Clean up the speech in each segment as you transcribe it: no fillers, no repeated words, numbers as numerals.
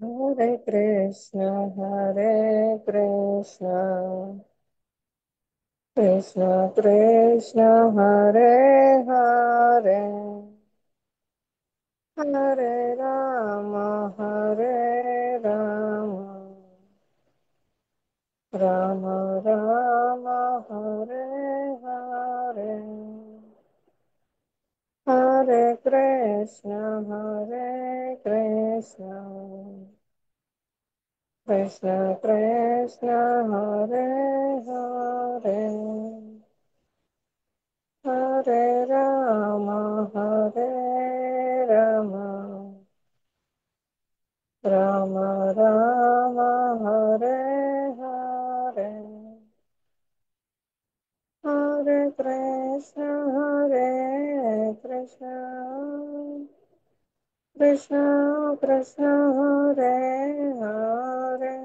Hare Krishna, Hare Krishna, Krishna Krishna, Hare Hare, Hare Rama, Hare Rama, Rama Rama, Hare Hare, Hare Krishna, Hare Krishna, Krishna Krishna, Hare Hare, Hare Rama, Hare Rama, Rama Rama, Hare Hare, Hare Krishna, Hare Krishna, Krishna Krishna, Hare Hare,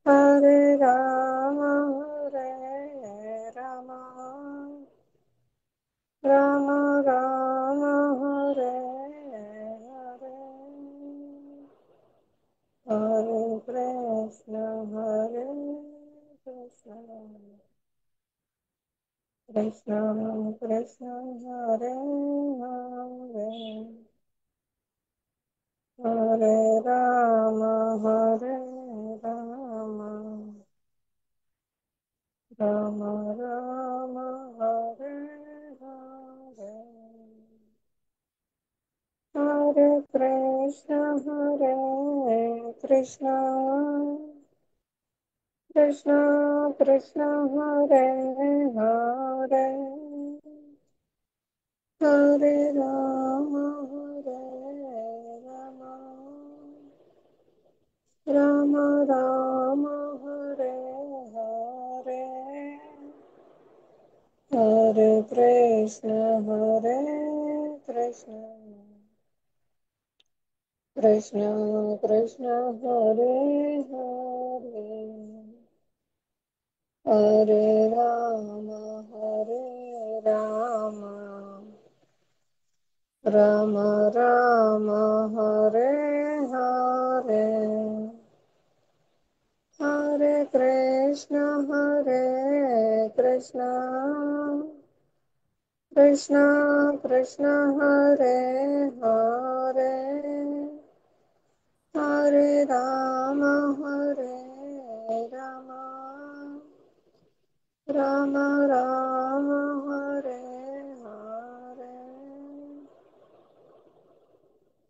Hare Rama, Hare Rama, Rama Rama, Hare Hare, Hare Krishna, Hare Krishna, Krishna Krishna, Hare Hare, Hare Rama, Hare Rama, Rama Rama, Hare Hare, Hare Krishna, Hare Krishna, Krishna Krishna, Hare Hare, Hare Rama, Hare Rama, Rama Rama, Hare Hare, Hare Krishna, Hare Krishna, Krishna Krishna, Hare Hare, Hare Rama, Hare Rama, Rama Rama, Hare Hare, Hare Krishna, Hare Krishna, Krishna Krishna, Hare Hare, Hare Rama, Hare Rama, Rama Rama, Hare Hare,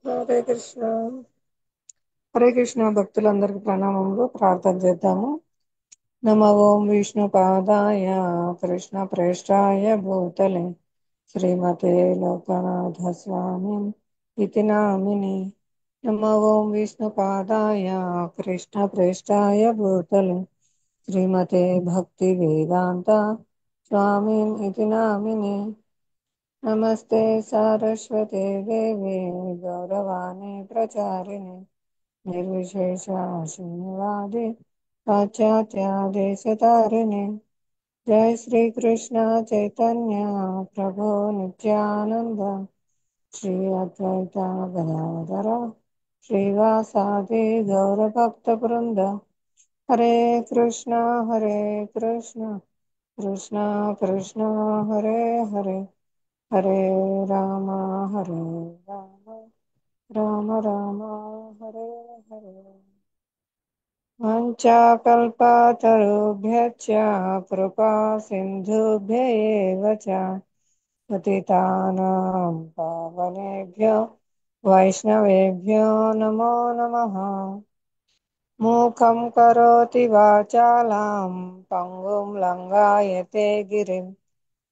Hare Krishna. Hare Krishna భక్తులందరికీ ప్రణామములు. ప్రార్థన చేద్దాము. నమ ఓం విష్ణు పాదాయ కృష్ణ ప్రేష్టాయ భూతలే శ్రీమతే లోకనాథ స్వామి ఇతి nominee. నమ ఓం విష్ణు పాదాయ కృష్ణ ప్రేష్టాయ భూతలే శ్రీమతే భక్తి వేదాంత స్వామి ఇతి నామిని. నమస్తే సారస్వతే దేవే గౌరవాణి ప్రచారిణి నిర్విశేష శూన్యవాది పాశ్చాత్యాదేశతారిణి. జయ శ్రీ కృష్ణ చైతన్య ప్రభు నిత్యానంద శ్రీ అద్వైత గదాధర శ్రీవాసాది గౌరభక్త బృంద. హరే కృష్ణ హరే కృష్ణ కృష్ణ కృష్ణ హరే హరే, హరే రామ హరే రామ రామ రామ హరే హరే. వాంఛాకల్పతరుభ్యశ్చ కృపా సింధుభ్య ఏవ చ పతితానాం పావనేభ్యో వైష్ణవేభ్యో నమో నమః. మూకం కరోతి వాచాలాం పంగుం లంఘాయతే గిరిం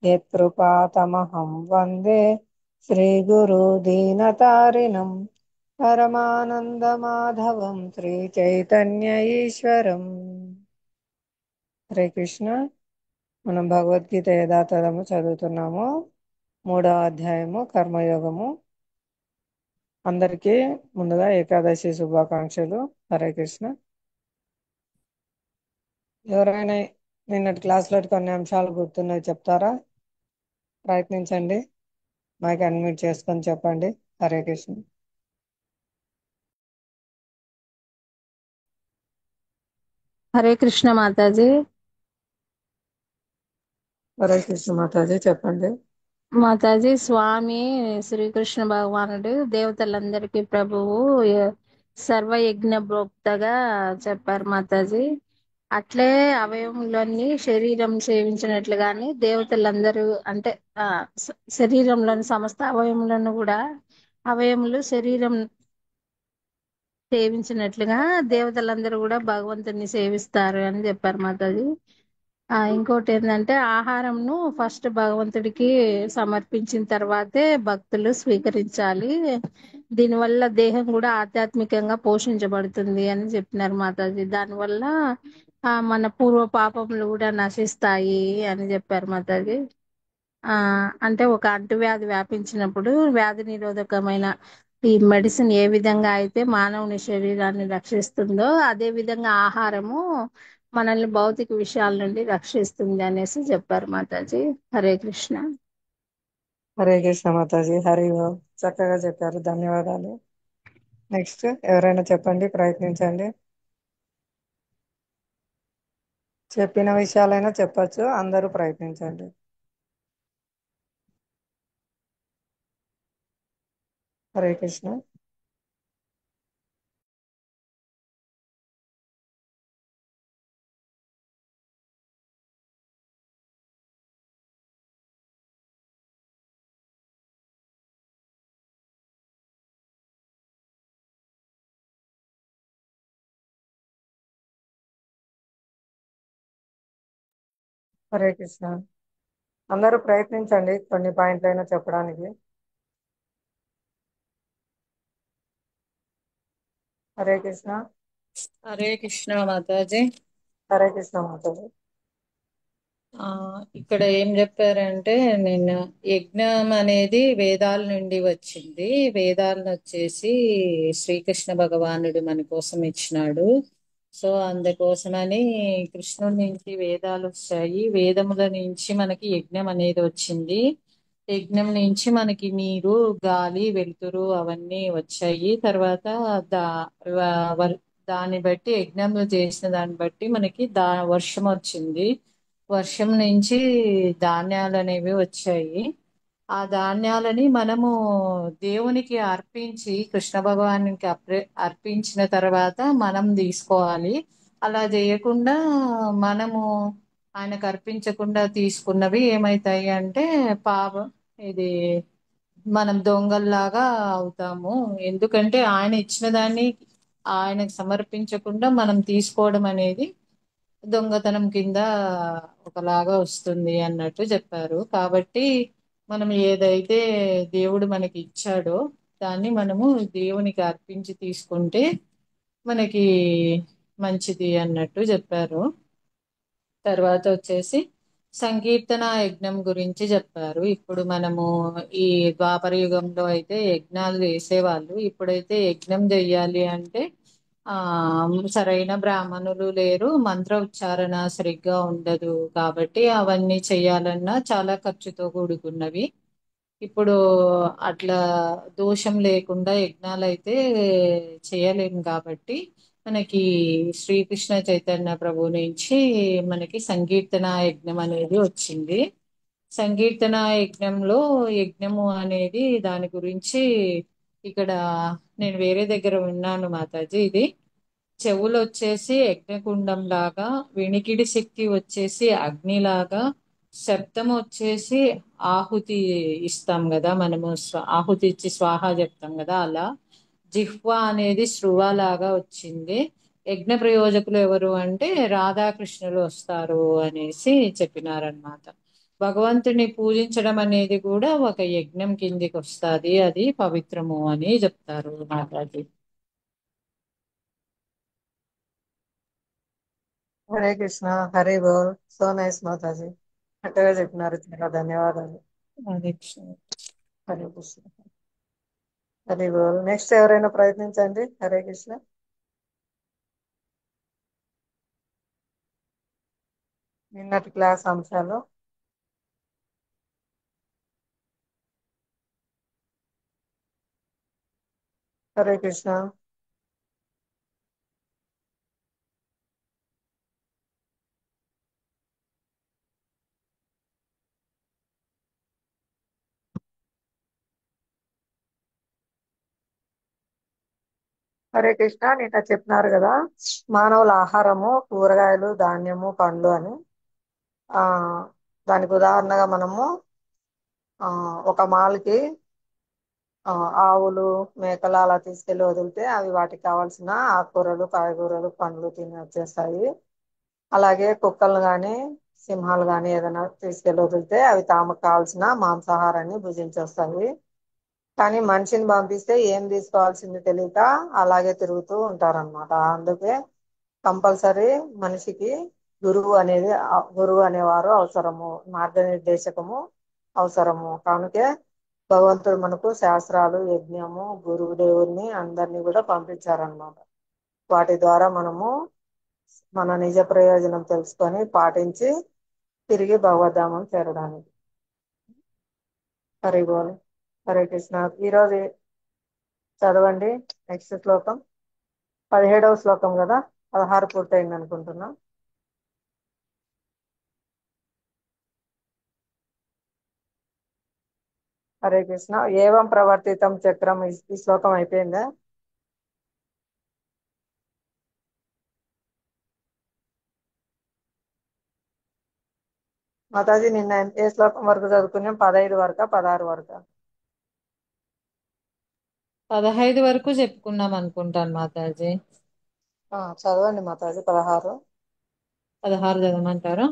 యత్కృపాతమహం వందే శ్రీగురు దీనతారిణం పరమానందమాధవం శ్రీచైతన్య ఈశ్వరం. హరే కృష్ణ. మనం భగవద్గీత యథాతథము చదువుతున్నాము. 3వ అధ్యాయము కర్మయోగము. అందరికీ ముందుగా ఏకాదశి శుభాకాంక్షలు. హరే కృష్ణ. ఎవరైనా నిన్నటి క్లాస్లో కొన్ని అంశాలు గుర్తున్నాయి చెప్తారా? ప్రయత్నించండి. మైక్ అన్మ్యూట్ చేసుకొని చెప్పండి. హరే కృష్ణ. హరే కృష్ణ మాతాజీ. హరే కృష్ణ మాతాజీ చెప్పండి. మాతాజీ, స్వామి శ్రీకృష్ణ భగవానుడు దేవతలందరికీ ప్రభువు, సర్వయజ్ఞ ప్రోక్తగా చెప్పారు మాతాజీ. అట్లే అవయములన్నీ శరీరం సేవించినట్లుగాని దేవతలందరూ అంటే ఆ శరీరంలోని సమస్త అవయములను కూడా అవయములు శరీరం సేవించినట్లుగా దేవతలందరూ కూడా భగవంతుని సేవిస్తారు అని చెప్పారు మాతాజీ. ఇంకోటి ఏంటంటే ఆహారంను ఫస్ట్ భగవంతుడికి సమర్పించిన తర్వాతే భక్తులు స్వీకరించాలి. దీనివల్ల దేహం కూడా ఆధ్యాత్మికంగా పోషించబడుతుంది అని చెప్పినారు మాతాజీ. దానివల్ల మన పూర్వ పాపములు కూడా నశిస్తాయి అని చెప్పారు మాతాజీ. ఆ అంటే ఒక అంటువ్యాధి వ్యాపించినప్పుడు వ్యాధి నిరోధకమైన ఈ మెడిసిన్ ఏ విధంగా అయితే మానవుని శరీరాన్ని రక్షిస్తుందో అదే విధంగా ఆహారము మనల్ని భౌతిక విషయాల నుండి రక్షిస్తుంది అనేసి చెప్పారు మాతాజీ. హరే కృష్ణ. హరే కృష్ణ మాతాజీ. హరి ఓం. చక్కగా చెప్పారు, ధన్యవాదాలు. నెక్స్ట్ ఎవరైనా చెప్పండి, ప్రయత్నించండి. చెప్పిన విషయాలైనా చెప్పచ్చు, అందరూ ప్రయత్నించండి. హరే కృష్ణ. హరే కృష్ణ. అందరూ ప్రయత్నించండి కొన్ని పాయింట్లైనా చెప్పడానికి. హరే కృష్ణ. హరే కృష్ణ మాతాజీ. హరే కృష్ణ మాతాజీ. ఆ ఇక్కడ ఏం చెప్పారంటే, నేను యజ్ఞం అనేది వేదాల నుండి వచ్చింది. వేదాలను వచ్చేసి శ్రీకృష్ణ భగవానుడు మన కోసం ఇచ్చినాడు. సో అందుకోసమని కృష్ణుడి నుంచి వేదాలు వచ్చాయి. వేదముల నుంచి మనకి యజ్ఞం అనేది వచ్చింది. యజ్ఞం నుంచి మనకి నీరు, గాలి, వెలుతురు అవన్నీ వచ్చాయి. తర్వాత దా దాన్ని బట్టి యజ్ఞంలో చేసిన దాన్ని బట్టి మనకి వర్షం వచ్చింది. వర్షం నుంచి ధాన్యాలు అనేవి వచ్చాయి. ఆ ధాన్యాలని మనము దేవునికి అర్పించి కృష్ణ భగవానికి అర్పించిన తర్వాత మనం తీసుకోవాలి. అలా చేయకుండా మనము ఆయనకు అర్పించకుండా తీసుకున్నవి ఏమైతాయి అంటే పాపం, ఇది మనం దొంగల్లాగా అవుతాము. ఎందుకంటే ఆయన ఇచ్చిన దాన్ని ఆయనకు సమర్పించకుండా మనం తీసుకోవడం అనేది దొంగతనం కింద ఒకలాగా వస్తుంది అన్నట్టు చెప్పారు. కాబట్టి మనం ఏదైతే దేవుడు మనకి ఇచ్చాడో దాన్ని మనము దేవునికి అర్పించి తీసుకుంటే మనకి మంచిది అన్నట్టు చెప్పారు. తర్వాత వచ్చేసి సంకీర్తన యజ్ఞం గురించి చెప్పారు. ఇప్పుడు మనము ఈ ద్వాపర యుగంలో అయితే యజ్ఞాలు చేసేవాళ్ళు. ఇప్పుడైతే యజ్ఞం చెయ్యాలి అంటే ఆ సరైన బ్రాహ్మణులు లేరు, మంత్ర ఉచ్చారణ సరిగ్గా ఉండదు. కాబట్టి అవన్నీ చెయ్యాలన్నా చాలా ఖర్చుతో కూడుకున్నవి. ఇప్పుడు అట్లా దోషం లేకుండా యజ్ఞాలు అయితే చేయలేము. కాబట్టి మనకి శ్రీకృష్ణ చైతన్య ప్రభు నుంచి మనకి సంకీర్తన యజ్ఞం అనేది వచ్చింది. సంకీర్తన యజ్ఞంలో యజ్ఞము అనేది దాని గురించి ఇక్కడ నేను వేరే దగ్గర విన్నాను మాతాజీ. ఇది చెవులు వచ్చేసి యజ్ఞకుండం లాగా, వినికిడి శక్తి వచ్చేసి అగ్నిలాగా, శబ్దం వచ్చేసి ఆహుతి ఇస్తాం కదా మనము, ఆహుతి ఇచ్చి స్వాహ చెప్తాం కదా, అలా జిహ్వ అనేది శృవ లాగా వచ్చింది. యజ్ఞ ప్రయోజకులు ఎవరు అంటే రాధాకృష్ణులు వస్తారు అనేసి చెప్పినారనమాట. భగవంతుని పూజించడం అనేది కూడా ఒక యజ్ఞం కిందికి వస్తుంది, అది పవిత్రము అని చెప్తారు మాతాజీ. హరే కృష్ణ. హరి బోల్. సో నైస్ మాతాజీ, చక్కగా చెప్పినారు, చాలా ధన్యవాదాలు. హరే కృష్ణ. హరే కృష్ణ. హరి బోల్. నెక్స్ట్ ఎవరైనా ప్రయత్నించండి. హరే కృష్ణ. నిన్నటి క్లాస్ అంశాలు. హరే కృష్ణ. హరే కృష్ణ. నిన్న చెప్పినారు కదా, మానవుల ఆహారము కూరగాయలు, ధాన్యము, పండ్లు అని. ఆ దానికి ఉదాహరణగా మనము ఆ ఒక మాల్కి ఆ ఆవులు, మేకలు అలా తీసుకెళ్లి వదిలితే అవి వాటికి కావాల్సిన ఆకుకూరలు, కాయగూరలు, పండ్లు తిని వచ్చేస్తాయి. అలాగే కుక్కలు గాని, సింహాలు గాని ఏదైనా తీసుకెళ్లి వదిలితే అవి తమకు కావాల్సిన మాంసాహారాన్ని భుజించేస్తాయి. కానీ మనిషిని పంపిస్తే ఏం తీసుకోవాల్సింది తెలియక అలాగే తిరుగుతూ ఉంటారన్నమాట. అందుకే కంపల్సరీ మనిషికి గురువు అనేవారు అవసరము, మార్గనిర్దేశకము అవసరము. కనుకే భగవంతుడు మనకు శాస్త్రాలు, యజ్ఞము, గురువు దేవుణ్ణి అందరినీ కూడా పంపించారన్నమాట. వాటి ద్వారా మనము మన నిజ ప్రయోజనం తెలుసుకొని పాటించి తిరిగి భగవద్ధామం చేరడానికి. హరి బోల్. హరే కృష్ణ. ఈరోజు చదవండి నెక్స్ట్ శ్లోకం. 17వ శ్లోకం కదా, 16 పూర్తయింది అనుకుంటున్నా. హరే కృష్ణ. ఏవం ప్రవర్తితం చక్రం, ఈ శ్లోకం అయిపోయిందా? మాతాజీ నిన్న ఏ శ్లోకం వరకు చదువుకున్నాం? 15 వరకా, 16 వరకా? 15 వరకు చెప్పుకున్నాం అనుకుంటాను మాతాజీ. చదవండి మాతాజీ 16. 16 చదవమంటారా?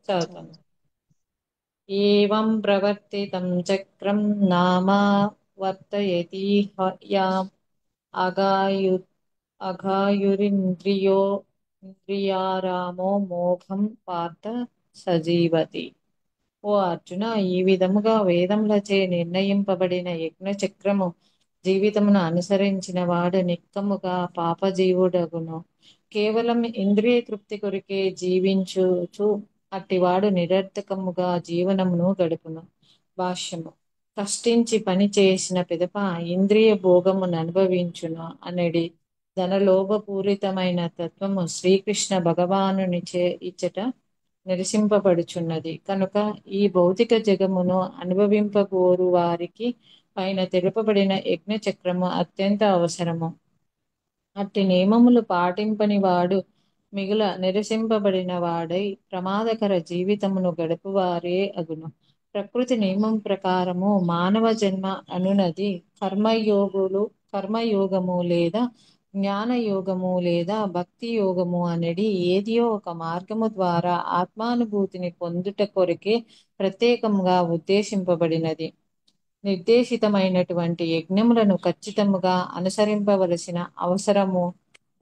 చదువుతాను. ఏవం ప్రవర్తితం చక్రం నామ వర్తయతిహ యాం అగాయు ఇంద్రియారామో మోఘం పార్థ సజీవతి. ఓ అర్జున, ఈ విధముగా వేదములచే నిర్ణయింపబడిన యజ్ఞ చక్రము జీవితమును అనుసరించిన వాడు నిక్కముగా పాపజీవుడగును. కేవలం ఇంద్రియ తృప్తి కొరికే జీవించుచు అట్టివాడు నిరర్థకముగా జీవనమును గడుపును. భాష్యము. కష్టించి పని చేసిన పిదప ఇంద్రియ భోగమును అనుభవించును అనడి ధనలోభపూరితమైన తత్వము శ్రీకృష్ణ భగవానునిచే ఇచ్చట నిరసింపబడుచున్నది. కనుక ఈ భౌతిక జగమును అనుభవింపగోరు వారికి పైన తెలుపబడిన యజ్ఞ చక్రము అత్యంత అవసరము. అట్టి నియమములు పాటింపని వాడు మిగుల నిరసింపబడిన వాడై ప్రమాదకర జీవితమును గడుపువారే అగును. ప్రకృతి నియమం ప్రకారము మానవ జన్మ అనునది కర్మయోగము లేదా జ్ఞానయోగము లేదా భక్తి యోగము అనేది ఏదియో ఒక మార్గము ద్వారా ఆత్మానుభూతిని పొందుట కొరకే ప్రత్యేకముగా ఉద్దేశింపబడినది. నిర్దేశితమైనటువంటి యజ్ఞములను ఖచ్చితముగా అనుసరింపవలసిన అవసరము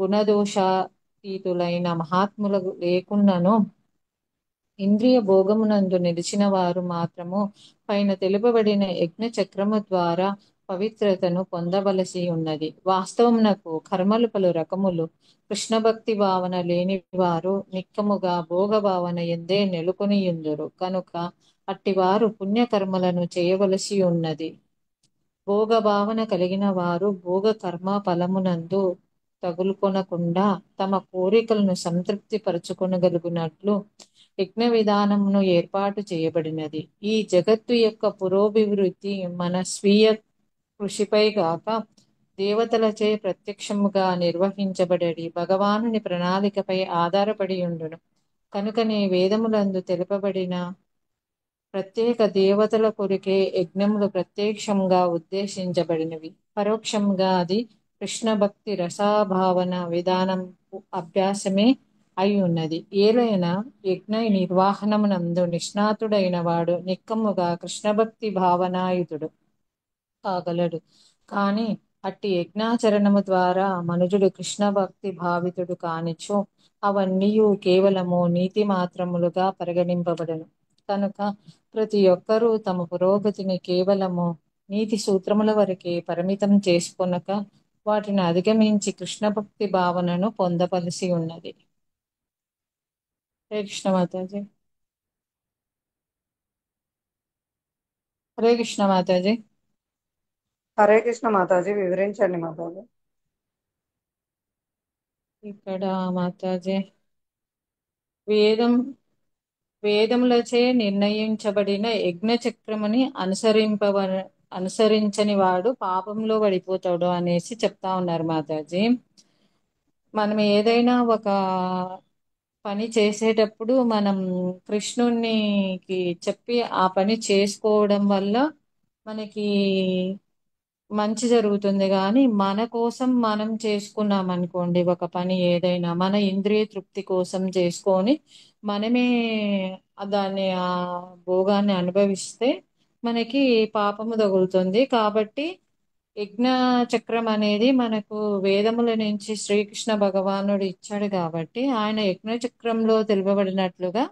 గుణదోషాతీతులైన మహాత్ములకు లేకున్నను ఇంద్రియ భోగమునందు నిలిచిన వారు మాత్రము పైన తెలుపబడిన యజ్ఞ చక్రము ద్వారా పవిత్రతను పొందవలసి ఉన్నది. వాస్తవమునకు కర్మలు పలు రకములు. కృష్ణ భక్తి భావన లేని వారు నిక్కముగా భోగ భావన ఎందే నెలకొనియుందురు. కనుక అట్టివారు పుణ్యకర్మలను చేయవలసి ఉన్నది. భోగ భావన కలిగిన వారు భోగ కర్మ ఫలమునందు తగులుకొనకుండా తమ కోరికలను సంతృప్తి పరచుకొనగలుగునట్లు యజ్ఞ విధానమును ఏర్పాటు చేయబడినది. ఈ జగత్తు యొక్క పురోభివృద్ధి మన స్వీయ కృషిపై గాక దేవతలచే ప్రత్యక్షముగా నిర్వహించబడి భగవానుని ప్రణాళికపై ఆధారపడి ఉండును. కనుకనే వేదములందు తెలుపబడిన ప్రత్యేక దేవతల కొరికే యజ్ఞములు ప్రత్యక్షంగా ఉద్దేశించబడినవి. పరోక్షంగా అది కృష్ణ భక్తి రసాభావన విధానం అభ్యాసమే అయి ఉన్నది. ఏలైనా యజ్ఞ నిర్వహణమునందు నిష్ణాతుడైన వాడు నిక్కముగా కృష్ణభక్తి భావనాయుతుడు కాగలడు. కాని అట్టి యజ్ఞాచరణము ద్వారా మనుజుడు కృష్ణ భక్తి భావితుడు కానిచో అవన్నీయు కేవలము నీతి మాత్రములుగా పరిగణింపబడను. కనుక ప్రతి ఒక్కరూ తమ పురోగతిని కేవలము నీతి సూత్రముల వరకే పరిమితం చేసుకొనక వాటిని అధిగమించి కృష్ణ భక్తి భావనను పొందవలసి ఉన్నది. హరే కృష్ణ మాతాజీ. హరే కృష్ణ మాతాజీ. హరే కృష్ణ మాతాజీ, వివరించండి మాతాజీ. ఇక్కడ మాతాజీ వేదములచే నిర్ణయించబడిన యజ్ఞ చక్రముని అనుసరించని వాడు పాపంలో పడిపోతాడు అనేసి చెప్తా ఉన్నారు మాతాజీ. మనం ఏదైనా ఒక పని చేసేటప్పుడు మనం కృష్ణునికి చెప్పి ఆ పని చేసుకోవడం వల్ల మనకి మంచి జరుగుతుంది. కానీ మన కోసం మనం చేసుకున్నాం అనుకోండి, ఒక పని ఏదైనా మన ఇంద్రియ తృప్తి కోసం చేసుకొని మనమే దాన్ని ఆ భోగాన్ని అనుభవిస్తే మనకి పాపము తగులుతుంది. కాబట్టి యజ్ఞ చక్రం అనేది మనకు వేదముల నుంచి శ్రీకృష్ణ భగవానుడు ఇచ్చాడు. కాబట్టి ఆయన యజ్ఞ చక్రంలో తెలుపబడినట్లుగా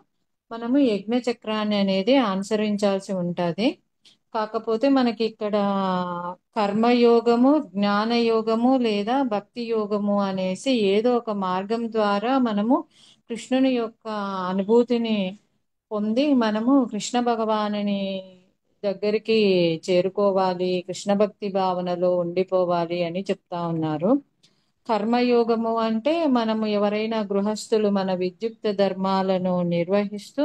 మనము యజ్ఞ చక్రాన్ని అనేది అనుసరించాల్సి ఉంటది. కాకపోతే మనకి ఇక్కడ కర్మయోగము, జ్ఞాన యోగము లేదా భక్తి యోగము అనేసి ఏదో ఒక మార్గం ద్వారా మనము కృష్ణుని యొక్క అనుభూతిని పొంది మనము కృష్ణ భగవానుని దగ్గరికి చేరుకోవాలి, కృష్ణ భక్తి భావనలో ఉండిపోవాలి అని చెప్తా ఉన్నారు. కర్మయోగము అంటే మనము ఎవరైనా గృహస్థులు మన విద్యుక్త ధర్మాలను నిర్వహిస్తూ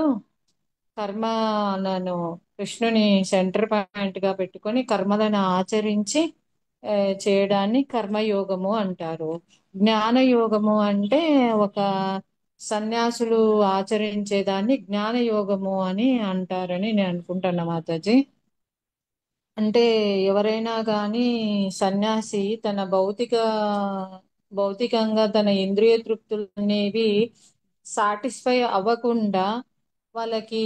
కర్మలను కృష్ణుని సెంటర్ పాయింట్ గా పెట్టుకొని కర్మలను ఆచరించి ఆ, చేయడాన్ని కర్మయోగము అంటారు. జ్ఞాన యోగము అంటే ఒక సన్యాసులు ఆచరించేదాన్ని జ్ఞాన యోగము అని అంటారని నేను అనుకుంటున్నా మాతాజీ. అంటే ఎవరైనా కానీ సన్యాసి తన భౌతికంగా తన ఇంద్రియ తృప్తులు అనేవి సాటిస్ఫై అవ్వకుండా వాళ్ళకి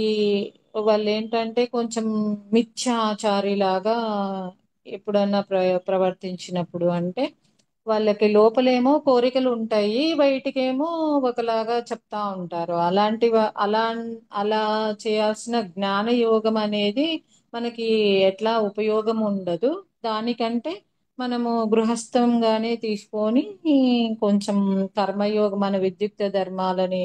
వాళ్ళు ఏంటంటే కొంచెం మిథ్యాచారి లాగా ఎప్పుడన్నా ప్రవర్తించినప్పుడు అంటే వాళ్ళకి లోపలేమో కోరికలు ఉంటాయి, బయటికేమో ఒకలాగా చెప్తా ఉంటారు. అలా చేయాల్సిన జ్ఞాన యోగం అనేది మనకి ఎట్లా ఉపయోగం ఉండదు. దానికంటే మనము గృహస్థంగానే తీసుకొని కొంచెం కర్మయోగం మన విద్యుక్త ధర్మాలని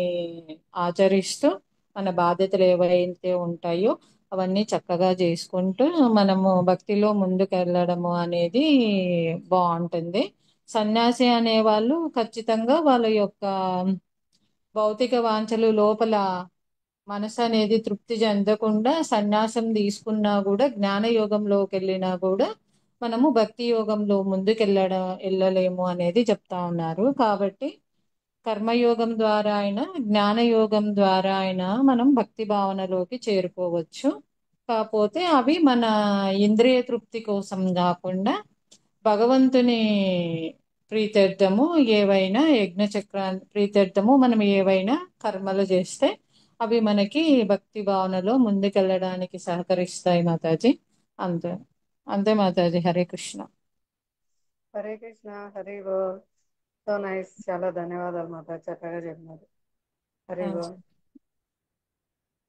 ఆచరిస్తూ మన బాధ్యతలు ఏవైతే ఉంటాయో అవన్నీ చక్కగా చేసుకుంటూ మనము భక్తిలో ముందుకెళ్ళడము అనేది బాగుంటుంది. సన్యాసి అనే వాళ్ళు ఖచ్చితంగా వాళ్ళ యొక్క భౌతిక వాంఛలు లోపల మనసు అనేది తృప్తి చెందకుండా సన్యాసం తీసుకున్నా కూడా జ్ఞాన యోగంలోకి వెళ్ళినా కూడా మనము భక్తి యోగంలో వెళ్ళలేము అనేది చెప్తా ఉన్నారు. కాబట్టి కర్మయోగం ద్వారా అయినా జ్ఞాన యోగం ద్వారా అయినా మనం భక్తి భావనలోకి చేరుకోవచ్చు. కాకపోతే అవి మన ఇంద్రియ తృప్తి కోసం కాకుండా భగవంతుని ప్రీత్యర్థము ఏవైనా యజ్ఞ చక్రాన్ని ప్రీత్యర్థము మనం ఏవైనా కర్మలు చేస్తే అవి మనకి భక్తి భావనలో ముందుకెళ్ళడానికి సహకరిస్తాయి మాతాజీ. అంతే అంతే మాతాజీ. హరే కృష్ణ. హరే కృష్ణ. హరి బోల్. So nice. చాలా ధన్యవాదాలు మాత, చక్కగా చెప్పినారు. హరి బోల్.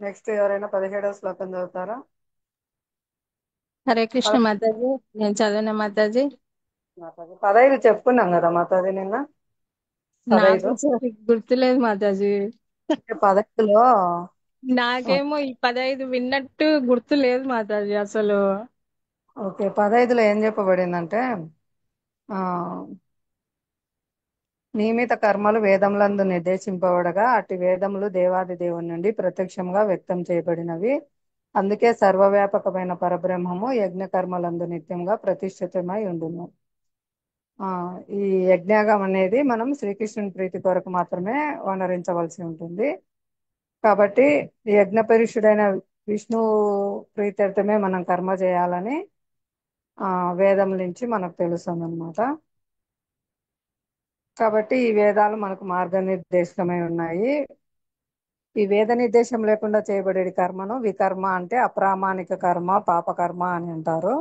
నెక్స్ట్ ఎవరైనా 17వ శ్లోకం చదువుతారా? హరే కృష్ణ మాతాజీ. నేను చదివిన మాతాజీ. మాతాజీ 15 చెప్పుకున్నాం కదా మాతాజీ నిన్న. నాకు 15 సరిగ్గా గుర్తులేదు మాతాజీ. 15లో నాకేమో ఈ 15 విన్నట్టు గుర్తు లేదు మాతాజీ అసలు. ఓకే, 15లో ఏం చెప్పబడిందంటే ఆ నియమిత కర్మలు వేదములందు నిర్దేశింపబడగా అట్టి వేదములు దేవాది దేవుని నుండి ప్రత్యక్షంగా వ్యక్తం చేయబడినవి. అందుకే సర్వవ్యాపకమైన పరబ్రహ్మము యజ్ఞ కర్మలందు నిత్యంగా ప్రతిష్ఠితమై ఉండును. ఆ ఈ యజ్ఞాగం అనేది మనం శ్రీకృష్ణుని ప్రీతి కొరకు మాత్రమే వనరించవలసి ఉంటుంది. కాబట్టి యజ్ఞ పరుషుడైన విష్ణు ప్రీత్యర్థమే మనం కర్మ చేయాలని వేదం నుంచి మనకు తెలుస్తుంది అనమాట. కాబట్టి ఈ వేదాలు మనకు మార్గనిర్దేశకమై ఉన్నాయి. ఈ వేద నిర్దేశం లేకుండా చేయబడే కర్మను వికర్మ అంటే అప్రామాణిక కర్మ, పాపకర్మ అని అంటారు.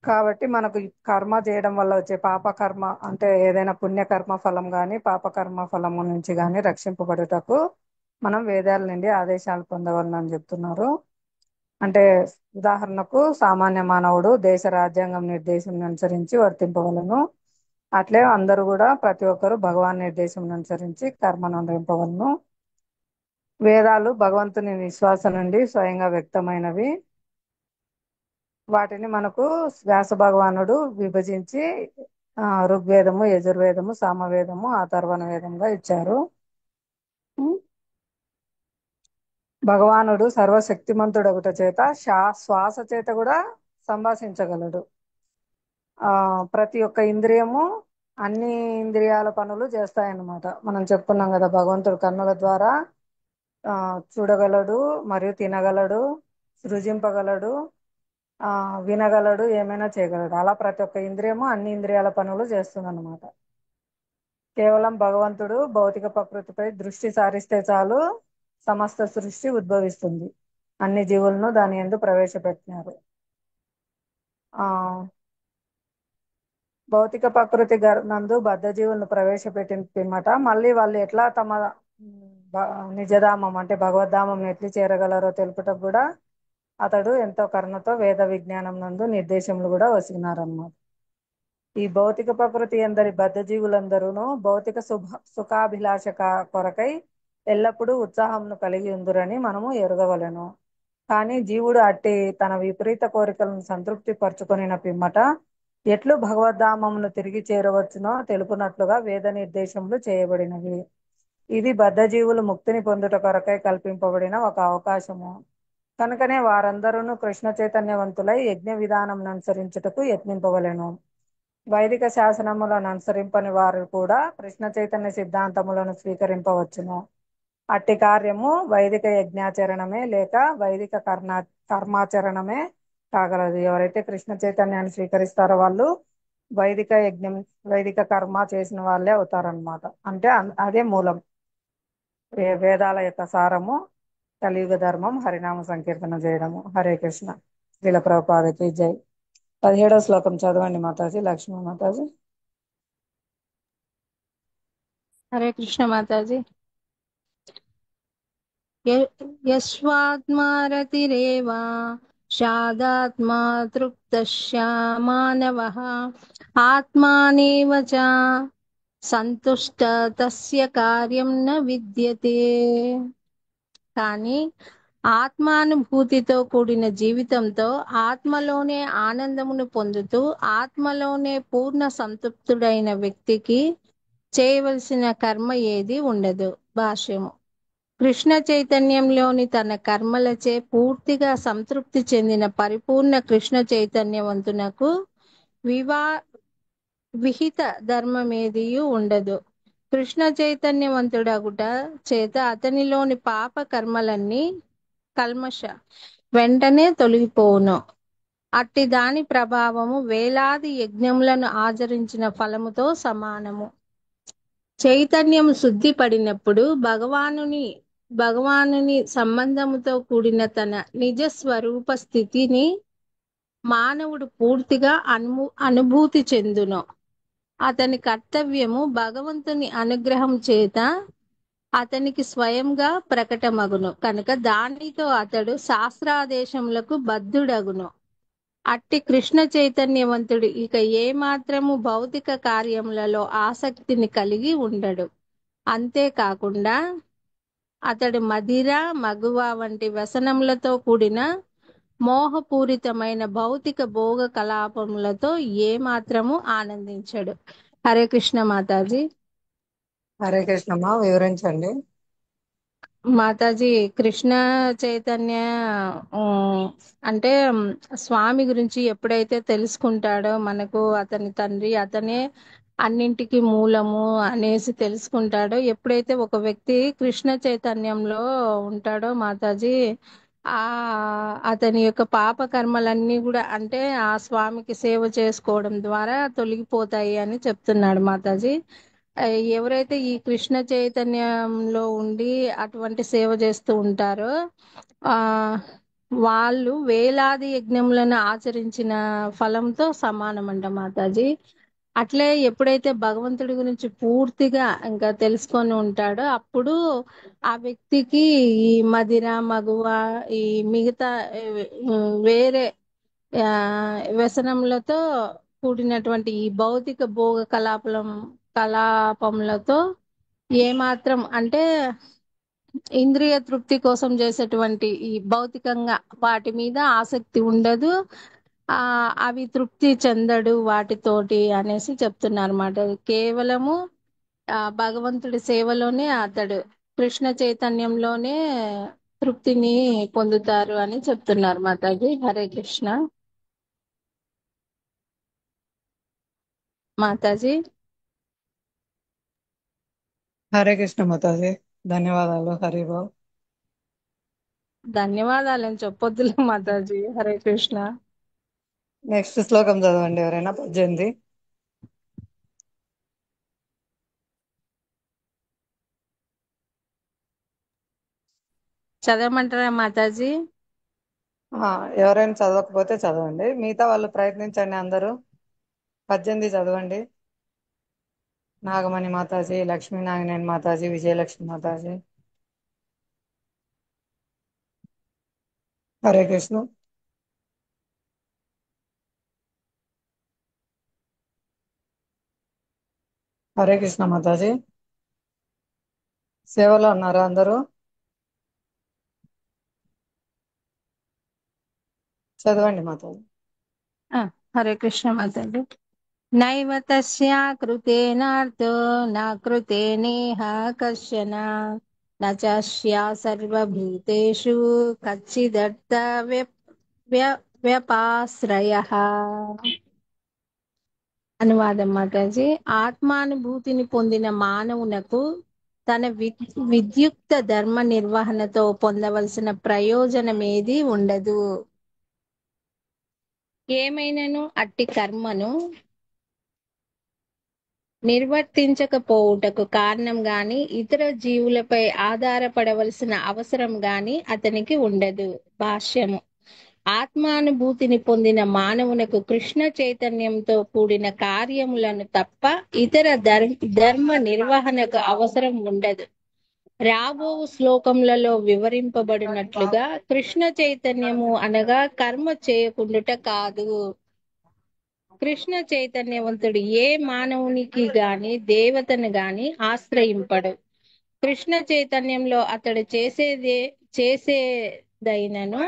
కాబట్టి మనకు ఈ కర్మ చేయడం వల్ల వచ్చే పాపకర్మ అంటే ఏదైనా పుణ్యకర్మ ఫలం కానీ పాపకర్మ ఫలము నుంచి కానీ రక్షింపబడుటకు మనం వేదాల నుండి ఆదేశాలు పొందవలనని చెప్తున్నారు. అంటే ఉదాహరణకు సామాన్య మానవుడు దేశ రాజ్యాంగం నిర్దేశం అనుసరించి వర్తింపవలను. అట్లే అందరూ కూడా ప్రతి ఒక్కరు భగవాన్ నిర్దేశం అనుసరించి కర్మను నిర్వహింపవలను. వేదాలు భగవంతుని విశ్వాసం నుండి స్వయంగా వ్యక్తమైనవి. వాటిని మనకు వ్యాస భగవానుడు విభజించి ఋగ్వేదము, యజుర్వేదము, సామవేదము, అథర్వణ వేదంగా ఇచ్చారు. భగవానుడు సర్వశక్తిమంతుడొకట చేత శ్వాస చేత కూడా సంభాషించగలడు. ప్రతి ఒక్క ఇంద్రియము అన్ని ఇంద్రియాల పనులు చేస్తాయన్నమాట. మనం చెప్పుకున్నాం కదా, భగవంతుడు కన్నుల ద్వారా ఆ చూడగలడు, మరియు తినగలడు, సృజింపగలడు, ఆ వినగలడు, ఏమైనా చేయగలడు. అలా ప్రతి ఒక్క ఇంద్రియము అన్ని ఇంద్రియాల పనులు చేస్తుంది అనమాట. కేవలం భగవంతుడు భౌతిక ప్రకృతిపై దృష్టి సారిస్తే చాలు, సమస్త సృష్టి ఉద్భవిస్తుంది. అన్ని జీవులను దాని యందు ప్రవేశపెట్టినారు. ఆ భౌతిక ప్రకృతి నందు బద్ధ జీవులను ప్రవేశపెట్టిన పిమ్మట మళ్ళీ వాళ్ళు ఎట్లా తమ నిజధామం అంటే భగవద్ధామం ఎట్లు చేరగలరో తెలుపుటకు కూడా అతడు ఎంతో కరుణతో వేద విజ్ఞానం నందు నిర్దేశములు కూడా వసినారన్నమాట. ఈ భౌతిక ప్రకృతి ఎందరి బద్ధ జీవులందరూను భౌతిక సుఖాభిలాష కొరకై ఎల్లప్పుడూ ఉత్సాహంను కలిగి ఉందిరని మనము ఎరుగవలెను. కానీ జీవుడు అట్టి తన విపరీత కోరికలను సంతృప్తి పరుచుకొనిన పిమ్మట ఎట్లు భగవద్ధామమును తిరిగి చేరవచ్చునో తెలుపునట్లుగా వేద నిర్దేశములు చేయబడినవి. ఇది బద్ధ జీవులు ముక్తిని పొందుట కొరకై కల్పింపబడిన ఒక అవకాశము. కనుకనే వారందరూ కృష్ణ చైతన్యవంతులై యజ్ఞ విధానం అనుసరించుటకు యత్నింపవలెను. వైదిక శాసనములను అనుసరింపని వారు కూడా కృష్ణ చైతన్య సిద్ధాంతములను స్వీకరింపవచ్చును. అట్టి కార్యము వైదిక యజ్ఞాచరణమే లేక వైదిక కర్మాచరణమే కాగలదు. ఎవరైతే కృష్ణ చైతన్యాన్ని స్వీకరిస్తారో వాళ్ళు వైదిక యజ్ఞం, వైదిక కర్మ చేసిన వాళ్ళే అవుతారనమాట. అంటే అదే మూలం, వేదాల యొక్క సారము, కలియుగ ధర్మం, హరినామ సంకీర్తన చేయడము. హరే కృష్ణ. శ్రీల ప్రభుపాదకి జై. 17వ శ్లోకం చదవండి మాతాజీ, లక్ష్మీ మాతాజీ. హరే కృష్ణ మాతాజీ. యస్వాత్మారతిరేవా షాదాత్మా తృప్తస్య మానవః ఆత్మానేవ చ సంతుష్ట తస్య కార్యం న విద్యతే. కానీ ఆత్మానుభూతితో కూడిన జీవితంతో ఆత్మలోనే ఆనందమును పొందుతూ ఆత్మలోనే పూర్ణ సంతృప్తుడైన వ్యక్తికి చేయవలసిన కర్మ ఏది ఉండదు. భాష్యము. కృష్ణ చైతన్యంలోని తన కర్మలచే పూర్తిగా సంతృప్తి చెందిన పరిపూర్ణ కృష్ణ చైతన్యవంతునకు విహిత ధర్మమేదియు ఉండదు. కృష్ణ చైతన్యవంతుడగుట చేత అతనిలోని పాప కర్మలన్నీ కల్మష వెంటనే తొలగిపోవును. అట్టి దాని ప్రభావము వేలాది యజ్ఞములను ఆచరించిన ఫలముతో సమానము. చైతన్యము శుద్ధి పడినప్పుడు భగవానుని సంబంధముతో కూడిన తన నిజ స్వరూప స్థితిని మానవుడు పూర్తిగా అనుభూతి చెందును. అతని కర్తవ్యము భగవంతుని అనుగ్రహం చేత అతనికి స్వయంగా ప్రకటమగును కనుక దానితో అతడు శాస్త్రాదేశములకు బద్ధుడగును. అట్టి కృష్ణ చైతన్యవంతుడు ఇక ఏమాత్రము భౌతిక కార్యములలో ఆసక్తిని కలిగి ఉండడు. అంతేకాకుండా అతడు మదిర, మగువ వంటి వ్యసనములతో కూడిన మోహపూరితమైన భౌతిక భోగ కలాపములతో ఏమాత్రము ఆనందించడు. హరే కృష్ణ మాతాజీ. హరే కృష్ణమ్మా, వివరించండి. మాతాజీ, కృష్ణ చైతన్య అంటే స్వామి గురించి ఎప్పుడైతే తెలుసుకుంటాడో మనకు అతని తండ్రి, అతనే అన్నింటికి మూలము అనేసి తెలుసుకుంటాడో, ఎప్పుడైతే ఒక వ్యక్తి కృష్ణ చైతన్యంలో ఉంటాడో మాతాజీ, అతని యొక్క పాప కర్మలన్నీ కూడా అంటే ఆ స్వామికి సేవ చేసుకోవడం ద్వారా తొలగిపోతాయి అని చెప్తున్నాడు మాతాజీ. ఎవరైతే ఈ కృష్ణ చైతన్యంలో ఉండి అటువంటి సేవ చేస్తూ ఉంటారో వాళ్ళు వేలాది యజ్ఞములను ఆచరించిన ఫలంతో సమానమంట మాతాజీ. అట్లే ఎప్పుడైతే భగవంతుడి గురించి పూర్తిగా ఇంకా తెలుసుకొని ఉంటాడో అప్పుడు ఆ వ్యక్తికి ఈ మదిర, మగువ, ఈ మిగతా వేరే వ్యసనములతో కూడినటువంటి ఈ భౌతిక భోగ కలాపములతో ఏమాత్రం అంటే ఇంద్రియ తృప్తి కోసం చేసేటువంటి ఈ భౌతికంగా వాటి మీద ఆసక్తి ఉండదు. అవి తృప్తి చెందడు వాటితోటి అనేసి చెప్తున్నారు అన్నమాట. కేవలము భగవంతుడి సేవలోనే అతడు కృష్ణ చైతన్యంలోనే తృప్తిని పొందుతారు అని చెప్తున్నారు మాతాజీ. హరే కృష్ణ మాతాజీ. హరే కృష్ణ మాతాజీ. ధన్యవాదాలు. హరిబో. ధన్యవాదాలని చెప్పొద్దులే మాతాజీ. హరే కృష్ణ. నెక్స్ట్ శ్లోకం చదవండి ఎవరైనా, 18. చదవమంటారా మాతాజీ? ఆ, ఎవరైనా చదవకపోతే చదవండి, మిగతా వాళ్ళు ప్రయత్నించండి అందరూ. 18 చదవండి. నాగమణి మాతాజీ, లక్ష్మీ నాగినేని మాతాజీ, విజయలక్ష్మి మాతాజీ. హరే కృష్ణ. హరే కృష్ణ మాతాజీ. సేవలో ఉన్నారా అందరూ? చదవండి మాతాజీ. ఆ, హరే కృష్ణ మాతాజీ. నైవ తస్యా కృతేనార్థో నా కృతేనేహ కశ్చన నచస్యా సర్వభూతేషు కచ్చిదర్థ వ్యపాశ్రయః. అనువాదం మాతాజీ. ఆత్మానుభూతిని పొందిన మానవునకు తన విద్యుక్త ధర్మ నిర్వహణతో పొందవలసిన ప్రయోజనమేది ఉండదు. ఏమైనను అట్టి కర్మను నిర్వర్తించకపోవుటకు కారణం గాని ఇతర జీవులపై ఆధారపడవలసిన అవసరం గాని అతనికి ఉండదు. భాష్యము. ఆత్మానుభూతిని పొందిన మానవునకు కృష్ణ చైతన్యంతో కూడిన కార్యములను తప్ప ఇతర ధర్మ నిర్వహణకు అవసరం ఉండదు. రాబో శ్లోకములలో వివరింపబడినట్లుగా కృష్ణ చైతన్యము అనగా కర్మ చేయకుండుట కాదు. కృష్ణ చైతన్యవంతుడు ఏ మానవునికి గాని దేవతను గాని ఆశ్రయింపడు. కృష్ణ చైతన్యంలో అతడు చేసేదైనను